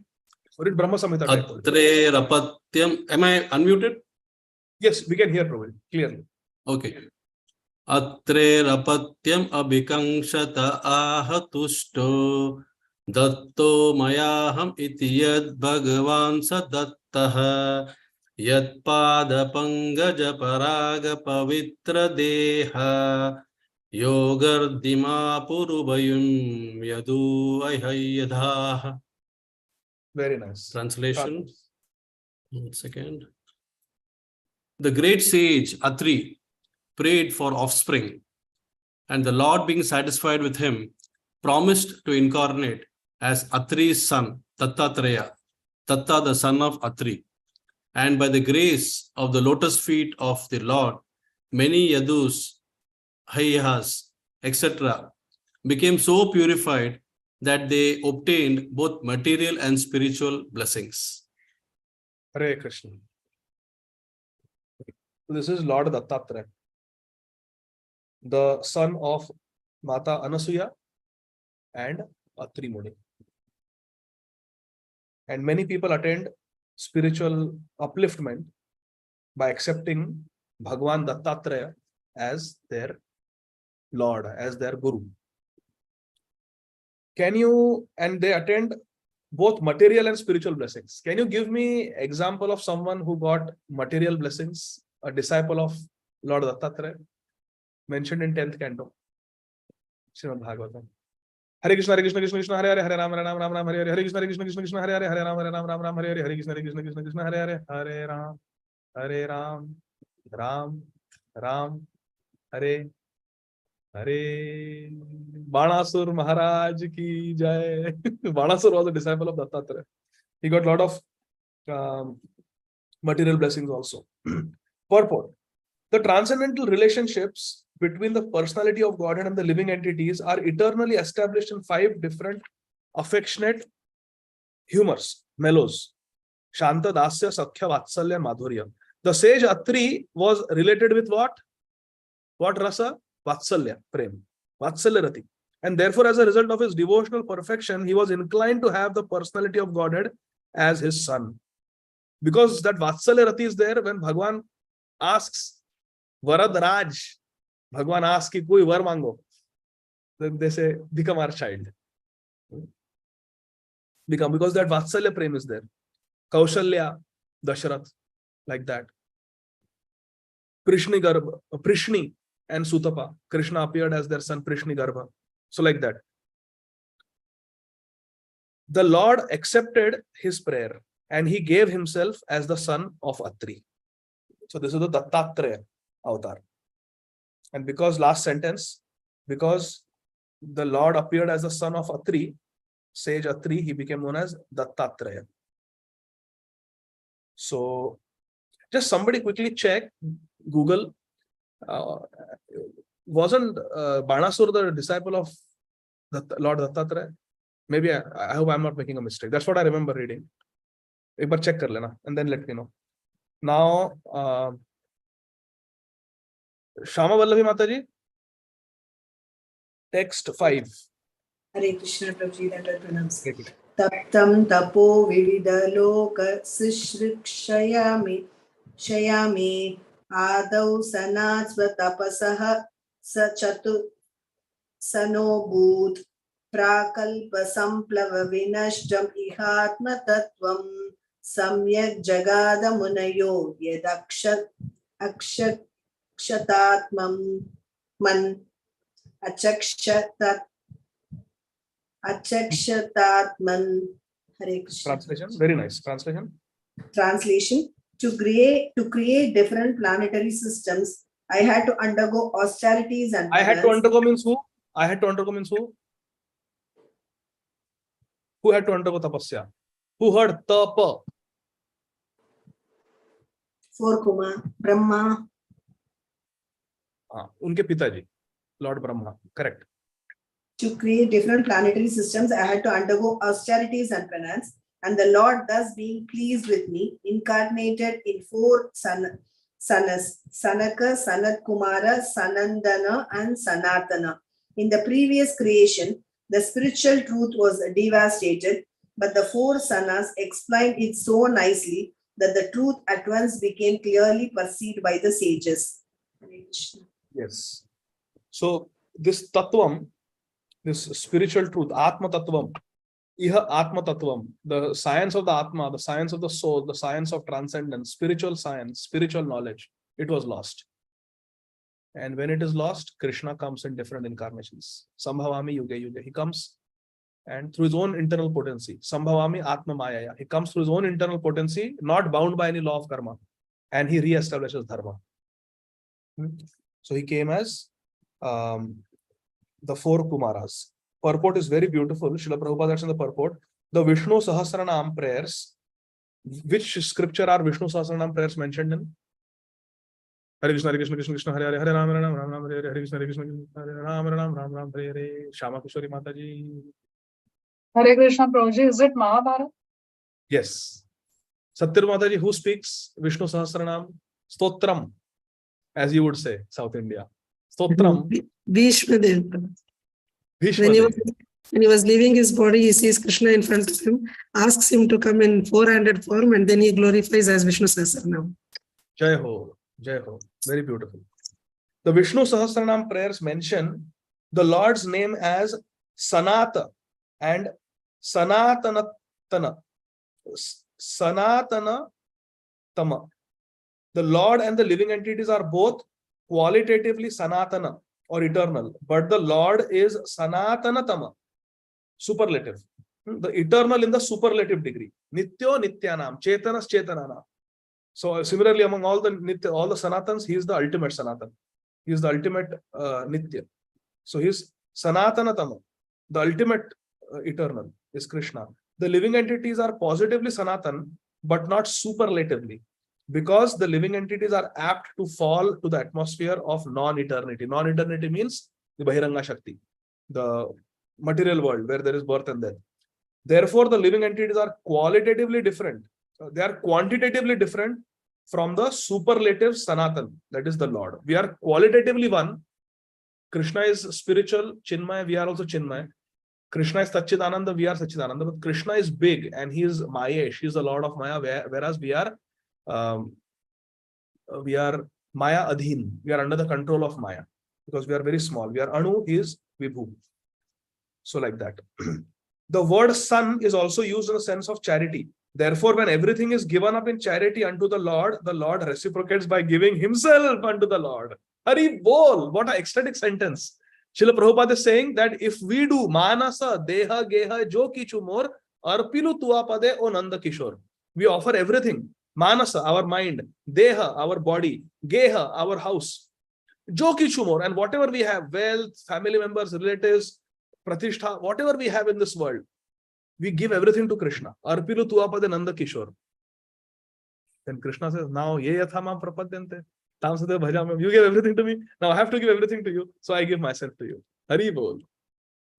Read Brahma Samhita. Atre rapatyam. Am I unmuted? Yes, we can hear Prabhu clearly. Okay. Atre rapatyam abhikankshata ahatushto datto mayaham iti yad bhagavan sadattaha yad pada pangaja paraga pavitra deha yogardima purubayum yadu ayhayadha. Very nice. Translation. 1 second. The great sage Atri prayed for offspring, and the Lord, being satisfied with him, promised to incarnate as Atri's son, Dattatreya, Datta the son of Atri. And by the grace of the lotus feet of the Lord, many Yadus, Hayas, etc. became so purified that they obtained both material and spiritual blessings. Hare Krishna. This is Lord Dattatreya, the son of Mata Anasuya and Atri Muni. And many people attained spiritual upliftment by accepting Bhagwan Dattatreya as their Lord, as their Guru. And they attained both material and spiritual blessings. Can you give me example of someone who got material blessings, a disciple of Lord Dattatreya, mentioned in 10th canto, Srīmad Bhāgavatam? Hare Krishna, Hare Krishna, Krishna Krishna, Hare Hare, Hare Rama, Rama Rama, Hare Hare, Hare Krishna, Hare Krishna, Krishna Krishna, Hare Hare, Hare Rama, Rama Rama, Hare Hare, Hare Krishna, Hare Krishna, Krishna Krishna, Hare Hare, Hare Ram, Hare Ram, Ram Ram, Hare Hare. Banasur Maharaj ki jai. Banasur was a disciple of Dattatreya. He got a lot of material blessings also. Purport. The transcendental relationships between the personality of Godhead and the living entities are eternally established in 5 different affectionate humors, mellows. Shanta, Dasya, Sakhya, Vatsalya, Madhurya. The sage Atri was related with what? What rasa? Vatsalya, Prem. Vatsalya Rati. And therefore, as a result of his devotional perfection, he was inclined to have the personality of Godhead as his son. Because that Vatsalya Rati is there when Bhagwan asks, Varad Raj, Bhagwan asks ki koi var mango. Then they say, become our child. Become, because that Vatsalya Prem is there. Kaushalya, Dasharath, like that. Prishni Garbha, Prishni and Sutapa. Krishna appeared as their son Prishni Garbha. So like that. The Lord accepted his prayer and he gave himself as the son of Atri. So this is the Dattatreya avatar. And because last sentence, because the Lord appeared as the son of Atri, sage Atri, he became known as Dattatreya. So just somebody quickly check, Google, wasn't Banasur the disciple of Lord Dattatreya? Maybe I hope I'm not making a mistake. That's what I remember reading. Ek bar check kar lena and then let me know. Now, Shama Vallavi Mataji, text 5. Hare Krishna, Prabhuji, that I pronounce. Taptam tapo vividaloka sishrikshayami shayami Ādau sanāt svatapasaha sachatu sanobhūt prakalpa samplava vinashtam ihatma tattvam samyak jagada munayo yadakshatatmam man achakshatatman. Hare Krishna. Translation, very nice. Translation. To create different planetary systems, I had to undergo austerities and I had to undergo means who? I had to undergo means who? Who had to undergo tapasya? Who heard tapa? For Kuma, Brahma. Unke pitaji, Lord Brahma. Correct. To create different planetary systems, I had to undergo austerities and penance. And the Lord, thus being pleased with me, incarnated in 4 sanas: Sanaka, Sanat Kumara, Sanandana, and Sanatana. In the previous creation, the spiritual truth was devastated, but the 4 sanas explained it so nicely that the truth at once became clearly perceived by the sages. Yes. So this tattvam, this spiritual truth, Atma Tattvam, Iha Atma Tattvam, the science of the Atma, the science of the soul, the science of transcendence, spiritual science, spiritual knowledge, it was lost. And when it is lost, Krishna comes in different incarnations. Sambhavami Yuge Yuge. He comes and through his own internal potency. Sambhavami Atma Mayaya. He comes through his own internal potency, not bound by any law of karma. And he re-establishes dharma. So he came as the 4 Kumaras. Purport is very beautiful. Srila Prabhupada says in the purport, the Vishnu Sahasranam prayers. Which scripture are Vishnu Sahasranam prayers mentioned in? Hare Krishna, Hare Krishna, Krishna Krishna, Hare Hare, Hare Ram, Ram Ram, Ram Hare Hare, Hare Krishna, Hare Krishna, Hare Ram, Ram Ram, Ram Hare Hare. Shama Kushori Mataji. Hare Krishna, Prabhuji. Is it Mahabharata? Yes. Satyar Mataji, who speaks Vishnu Sahasranam? Stotram, as you would say, South India. Stotram. Bhishmadev. When he was leaving his body, he sees Krishna in front of him, asks him to come in 400 form, and then he glorifies as Vishnu Sahasranam. Jai Ho, Jai Ho. Very beautiful. The Vishnu Sahasranam prayers mention the Lord's name as Sanata and Sanatanatana. Sanatanatama. The Lord and the living entities are both qualitatively Sanatana or eternal, but the Lord is Sanatanatama, superlative. The eternal in the superlative degree. Nityo Nityanam, Chetanas Chetanana. So similarly, among all the Sanatans, he is the ultimate Sanatan. He is the ultimate Nitya. So he is Sanatanatama. The ultimate eternal is Krishna. The living entities are positively Sanatan, but not superlatively, because the living entities are apt to fall to the atmosphere of non-eternity. Non-eternity means the Bahiranga Shakti, the material world where there is birth and death. Therefore, the living entities are qualitatively different. They are quantitatively different from the superlative Sanatan, that is the Lord. We are qualitatively one. Krishna is spiritual, Chinmaya, we are also Chinmaya. Krishna is Satchidananda, we are Satchidananda. But Krishna is big and he is Mayesh, he is the Lord of Maya, whereas we are Maya Adhin. We are under the control of Maya because we are very small. We are Anu, he is Vibhu. So like that. The word son is also used in the sense of charity. Therefore, when everything is given up in charity unto the Lord reciprocates by giving himself unto the Lord. Hari Bol, what an ecstatic sentence. Srila Prabhupada is saying that if we do manasa, deha, geha, jo kichu more, arpilu tuapade o nanda kishore. We offer everything. Manasa, our mind. Deha, our body. Geha, our house. Jo kichu more. And whatever we have, wealth, family members, relatives, pratishtha, whatever we have in this world, we give everything to Krishna. Arpilu tuapade nanda kishore. Then Krishna says, now ye yathama prapadyante. You give everything to me. Now I have to give everything to you. So I give myself to you. Hari Bol.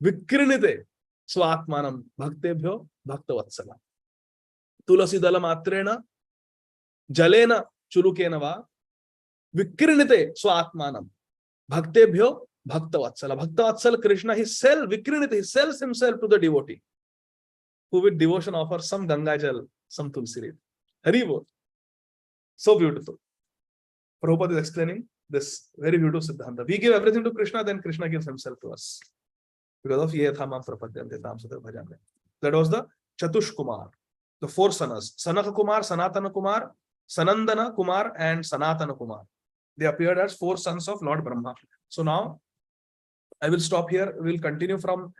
Vikrinite swatmanam bhaktebhyo bhaktavatsala. Tulasi dala matrena jalena chulukena va vikrinite swatmanam bhaktebhyo bhaktavatsala. Bhaktavatsala Krishna, he vikrinite, he sells himself to the devotee who with devotion offers some Ganga Jal, some Tulsi Reed. Hari Bol. So beautiful. Prabhupada is explaining this very beautiful Siddhanta. We give everything to Krishna, then Krishna gives himself to us. Because of Ye Thamam Prapadyante Tam Sudha Bhajame. That was the Chatush Kumar, the four sanas. Sanaka Kumar, Sanatana Kumar, Sanandana Kumar, and Sanatana Kumar. They appeared as four sons of Lord Brahma. So now I will stop here. We will continue from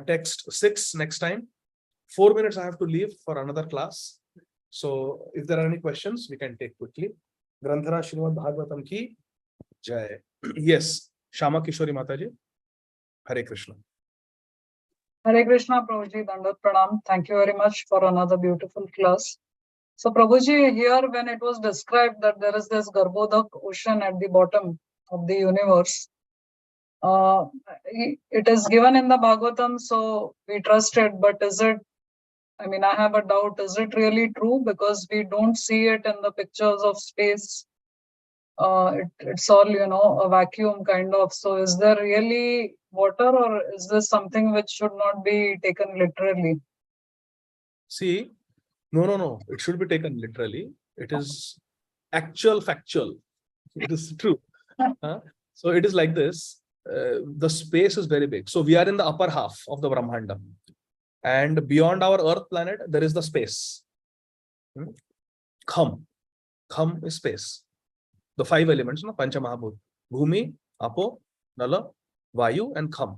text 6 next time. 4 minutes I have to leave for another class. So if there are any questions, we can take quickly. Granthara Srīmad Bhāgavatam ki Jai. Yes, Shama Kishori Mataji. Hare Krishna. Hare Krishna, Prabhuji, Dandat Pranam. Thank you very much for another beautiful class. So, Prabhuji, here when it was described that there is this Garbhodak ocean at the bottom of the universe, it is given in the Bhagavatam, so we trust it. But is it, I mean, I have a doubt, is it really true? Because we don't see it in the pictures of space. It's all, a vacuum kind of. So is there really water, or is this something which should not be taken literally? See, no. It should be taken literally. It is actual, factual. It is true. So it is like this. The space is very big. So we are in the upper half of the Brahmanda. And beyond our Earth planet, there is the space. Kham is space. The 5 elements, Pancha Mahabhut. Bhumi, Apo, Nala, Vayu, and Kham.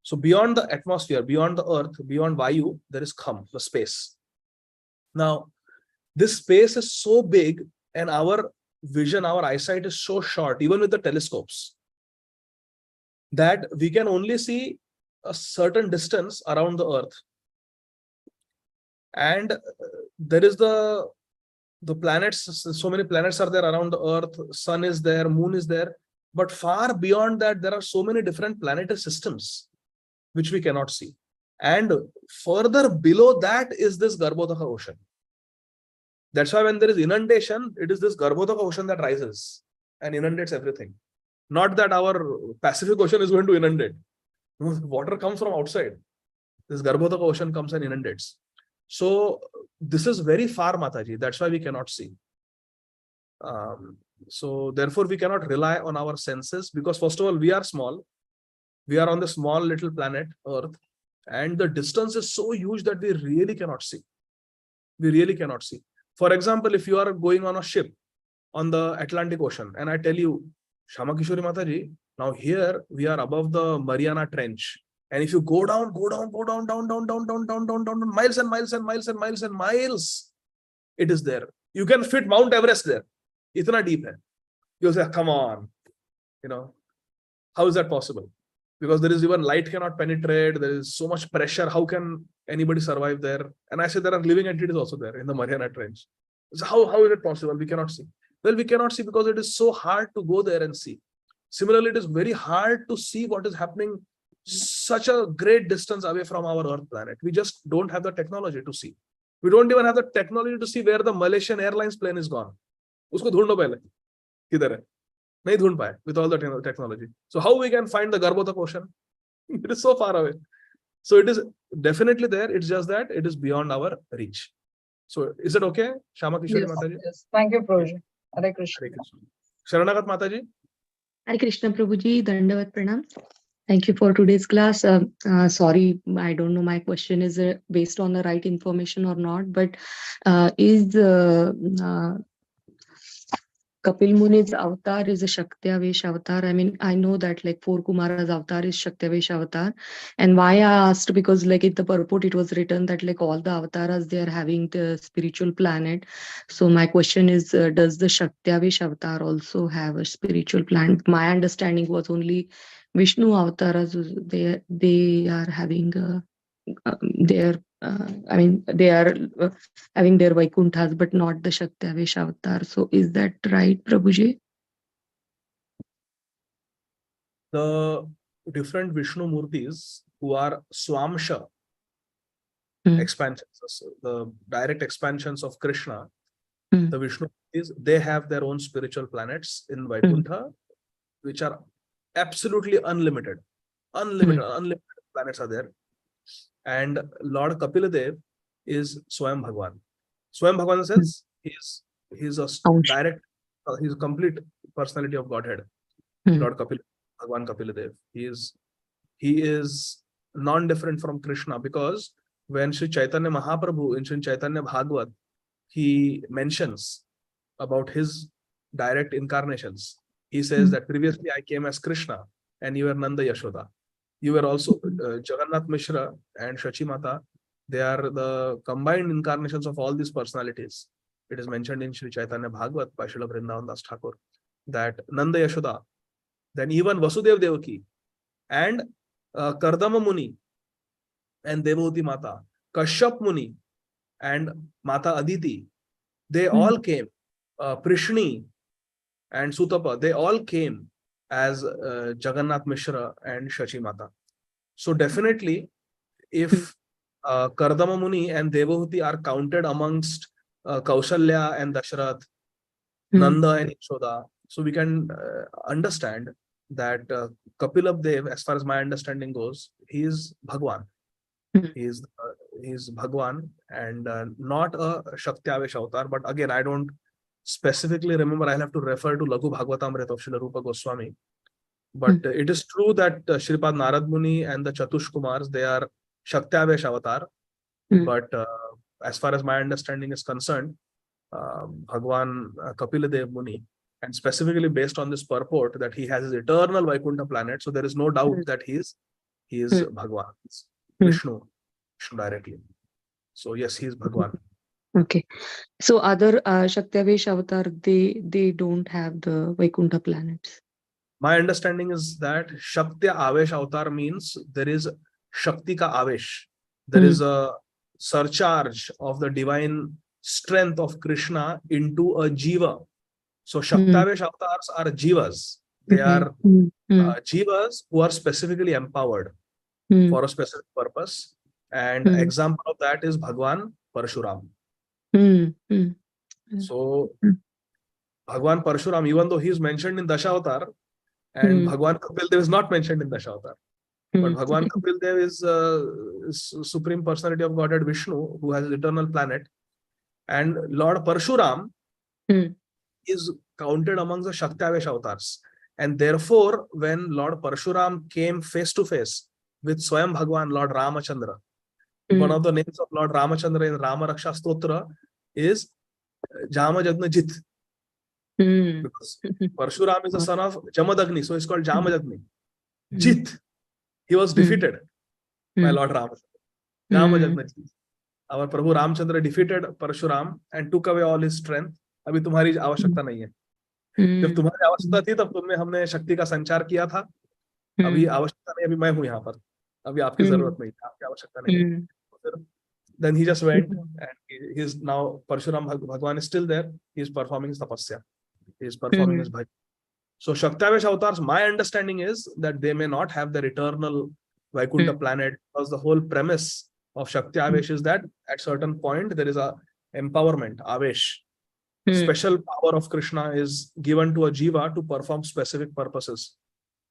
So beyond the atmosphere, beyond the Earth, beyond Vayu, there is Kham, the space. Now, this space is so big and our vision, our eyesight is so short, even with the telescopes, that we can only see a certain distance around the Earth. And there is the planets, so many planets are there around the Earth, sun is there, moon is there. But far beyond that, there are so many different planetary systems which we cannot see. And further below that is this Garbhodaka ocean. That's why when there is inundation, it is this Garbhodaka ocean that rises and inundates everything. Not that our Pacific Ocean is going to inundate. Water comes from outside. This Garbhodaka ocean comes and inundates. So this is very far, Mataji. That's why we cannot see. So therefore, we cannot rely on our senses, because first of all, we are small. We are on the small little planet Earth, and the distance is so huge that we really cannot see. We really cannot see. For example, if you are going on a ship on the Atlantic Ocean, and I tell you, Shama Kishori Mataji, now here we are above the Mariana Trench. And if you go down, down, miles and miles and miles and miles and miles, it is there. You can fit Mount Everest there. Itna deep hai. You'll say, come on. How is that possible? Because there is even light cannot penetrate. There is so much pressure. How can anybody survive there? And I say there are living entities also there in the Mariana Trench. So how is it possible? We cannot see. Well, we cannot see because it is so hard to go there and see. Similarly, it is very hard to see what is happening such a great distance away from our Earth planet. We just don't have the technology to see. We don't even have the technology to see where the Malaysian Airlines plane is gone. Usko dhoondno pehle. Kidhar hai? Nahi dhoond paaye with all the technology. So how we can find the Garbhodaka ocean? It is so far away. So it is definitely there. It's just that it is beyond our reach. So is it okay, Shama Kishori Mataji? Yes. Thank you, Prabhuji. Hare Krishna. Hare Krishna. Sharanagat Mataji. Hare Krishna, Prabhuji. Dandavat Pranam. Thank you for today's class. Sorry, I don't know my question is based on the right information or not, but is Kapil Muni's avatar is a Shaktiavesh avatar? I mean, I know that like 4 Kumara's avatar is Shaktiavesh avatar. And why I asked, because like in the purport it was written that like all the avatars, they are having the spiritual planet. So my question is, does the Shaktiavesh avatar also have a spiritual planet? My understanding was only Vishnu avatars, they are having they are having their Vaikunthas, but not the Shaktiavesh avatar. So is that right, Prabhuji? The different Vishnu Murtis who are Swamsha expansions, the direct expansions of Krishna, the Vishnu Murtis, they have their own spiritual planets in Vaikuntha, which are absolutely unlimited. Unlimited planets are there. And Lord Kapiladev is Swayam Bhagwan. Swayam Bhagwan in the sense, he's a direct, he's a complete personality of Godhead, Hmm. Lord Kapil, Bhagwan Kapiladev. He is non-different from Krishna, because when Sri Chaitanya Mahaprabhu in Sri Chaitanya Bhagavat, he mentions about his direct incarnations. He says that previously I came as Krishna and you were Nanda Yashoda. You were also Jagannath Mishra and Shachi Mata. They are the combined incarnations of all these personalities. It is mentioned in Sri Chaitanya Bhagavat by Srila Vrindavan Das Thakur that Nanda Yashoda, then even Vasudev Devaki and Kardama Muni and Devavati Mata, Kashyap Muni and Mata Aditi, they all came. Prishni and Sutapa, they all came as Jagannath Mishra and Shachi Mata. So definitely, if Kardama Muni and Devavati are counted amongst Kaushalya and Dasharath, Nanda and Yashoda, so we can understand that Kapilab Dev, as far as my understanding goes, he is Bhagwan. He is Bhagwan and not a Shakti-Avesh avatar. But again, I don't specifically remember. I'll have to refer to Laghu Bhagavatamrita of Srila Rupa Goswami. But it is true that Shripad Narad Muni and the Chatush Kumars, they are Shakti-Avesh avatar. But as far as my understanding is concerned, Bhagwan Kapiladev Muni, and specifically based on this purport that he has his eternal Vaikuntha planet, so there is no doubt that he is Bhagwan, Vishnu directly. So yes, he is Bhagwan. Okay. So other Shakti-Avesh avatar, they don't have the Vaikuntha planets. My understanding is that Shakti Avesh avatar means there is Shakti ka Avesh. There is a surcharge of the divine strength of Krishna into a Jiva. So Shakti Avesh avatars are Jivas. They are Jivas who are specifically empowered for a specific purpose. And example of that is Bhagwan Parshuram. So Bhagwan Parshuram, even though he is mentioned in Dashavatar, and Bhagwan Kapil Dev is not mentioned in Dashavatar, but Bhagwan Kapil Dev is Supreme Personality of Godhead Vishnu, who has his eternal planet, and Lord Parshuram is counted amongst the Shakti-Avesh avatars. And therefore, when Lord Parshuram came face to face with Swayam Bhagwan, Lord Ramachandra, one of the names of Lord Ramachandra in Rama Raksha Stotra is Jamajagna Jit. Because Parshuram is the son of Jamadagni, so it's called Jamajagni. Jit. He was defeated by Lord Ramachandra. Jamajagna Jit. Our Prabhu Ramchandra defeated Parshuram and took away all his strength. अभी तुम्हारी आवश्यकता नहीं है. जब तुम्हारी आवश्यकता थी तब तुमने हमने शक्ति का संचार किया था. अभी आवश्यकता नहीं, अभी मैं हूं यहाँ पर. अभी आपकी जरूरत नहीं है, आपकी आवश्यकता नहीं है. Then he just went and he is now Parshuram Bhagwan is still there. He is performing his tapasya. He is performing his bhajan. So Shakti-Avesh avatars, my understanding is that they may not have their eternal Vaikuntha planet, because the whole premise of Shakti-Avesh is that at certain point there is a empowerment, Avesh. Special power of Krishna is given to a jiva to perform specific purposes.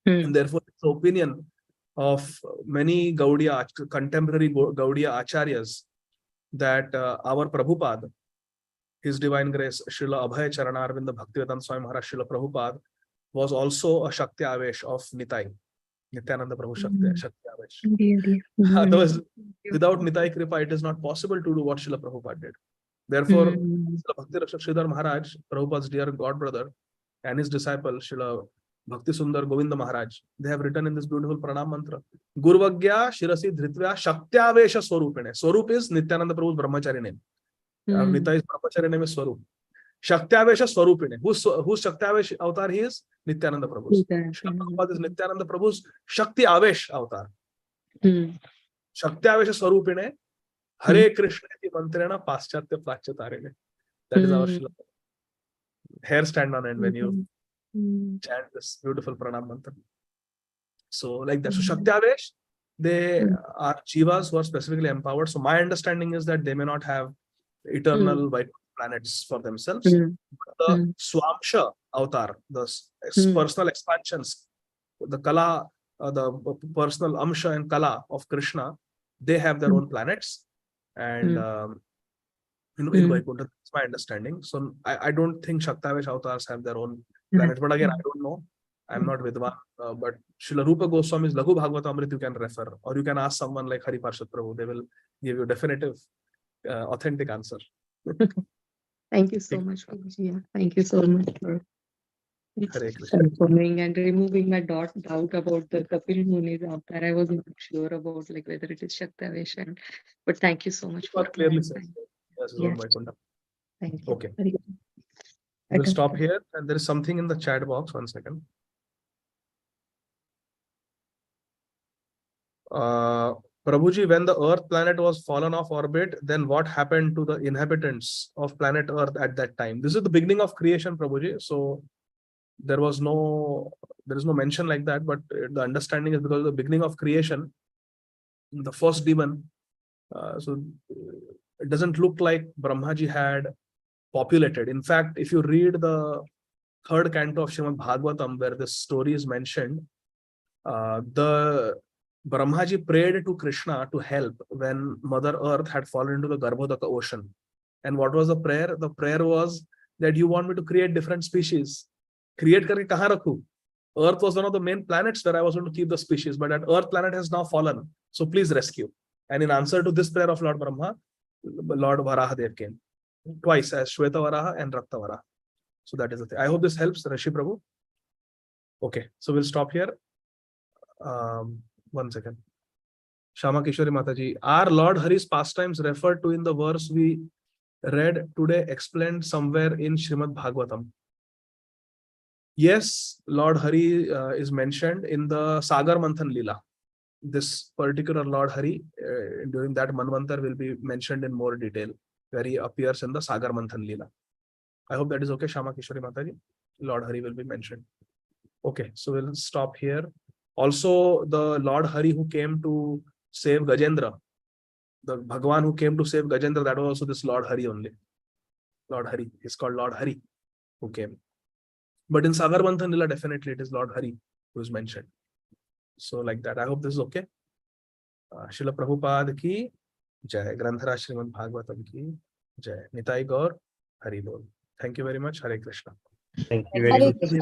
And therefore, it's the opinion of many Gaudiya, contemporary Gaudiya Acharyas, that our Prabhupada, His Divine Grace, Srila Abhay Charanarvinda Bhaktivedanta Swami Maharaj Srila Prabhupada, was also a Shakti Avesh of Nitai. Nityananda Prabhu Shakti Avesh. Otherwise, without Nitai Kripa, it is not possible to do what Srila Prabhupada did. Therefore, Srila Bhakti Rakshak Sridhar Maharaj, Prabhupada's dear god brother, and his disciple, Srila Bhakti Sundar Govinda Maharaj, they have written in this beautiful pranam mantra, Gurvagya Shirasi Dhritvya Shaktyavesha Swarupine. Swarup is Nityananda Prabhu's brahmachari name. Nita is brahmachari name is Swarup. Shaktyavesha Swarupine. Who's Shaktyavesha avatar he is? Nityananda Prabhu's. Prabhupada is Nityananda Prabhu's Shakti Avesh avatar. Shaktyavesha Swarupine. Hare Krishna ki mantrena paschatya prachyatare. That is our hair stand on end when you chant this beautiful pranam mantra. So like that. So Shakti Avesh, they are jivas who are specifically empowered. So my understanding is that they may not have eternal white planets for themselves. But the Swamsha avatar, the personal expansions, the Kala, the personal Amsha and Kala of Krishna, they have their own planets. And in Vaikuntha. That's my understanding. So I don't think Shaktavesh avatars have their own Mhm. planets. But again, I don't know. I'm not Vidwan. But Srila Rupa Goswami's Laghu Bhagavatamrit you can refer, or you can ask someone like Hari Parshad Prabhu. They will give you definitive, authentic answer. Thank you so much, Prabhuji. Yeah, thank you so much for Hare Krishna. confirming and removing my doubt about the Kapil Muni's avatar. I wasn't sure about like whether it is Shaktavesh, but thank you so much for But clearly says, clarifying. yes, Yes. Lord Vaikuntha. Thank you. Okay. Very good. We'll Okay. stop here. And there is something in the chat box. 1 second. Prabhuji, when the Earth planet was fallen off orbit, then what happened to the inhabitants of planet Earth at that time? This is the beginning of creation, Prabhuji. So there is no mention like that, but the understanding is because of the beginning of creation, the first demon. So it doesn't look like Brahmaji had populated. In fact, if you read the 3rd canto of Srīmad Bhāgavatam, where this story is mentioned, the Brahmaji prayed to Krishna to help when Mother Earth had fallen into the Garbhodaka ocean. And what was the prayer? The prayer was that you want me to create different species. Create karke kahan rakhu? Earth was one of the main planets where I was going to keep the species, but that Earth planet has now fallen. So please rescue. And in answer to this prayer of Lord Brahma, Lord Varahadev came twice as Shweta Varaha and Rakta Varaha. So that is the thing. I hope this helps, Rishi Prabhu. Okay, so we'll stop here. 1 second. Shama Kishori Mataji, are Lord Hari's pastimes referred to in the verse we read today, explained somewhere in Srimad Bhagavatam? Yes, Lord Hari is mentioned in the Sagar Manthan Leela. This particular Lord Hari during that Manvantar will be mentioned in more detail, where he appears in the Sagar Manthan Leela. I hope that is okay, Shama Kishori Mataji. Lord Hari will be mentioned. Okay, so we'll stop here. Also, the Lord Hari who came to save Gajendra, the Bhagwan who came to save Gajendra, that was also this Lord Hari only. Lord Hari is called Lord Hari who came. But in Sagar Manthan Leela, definitely it is Lord Hari who is mentioned. So like that, I hope this is okay. Srila Prabhupada ki Jai, Granthara Srimad Bhagavatam ki Jai, Nitai Gaur, Hari Bol. Thank you very much. Hare Krishna. Thank you very much. Krishna.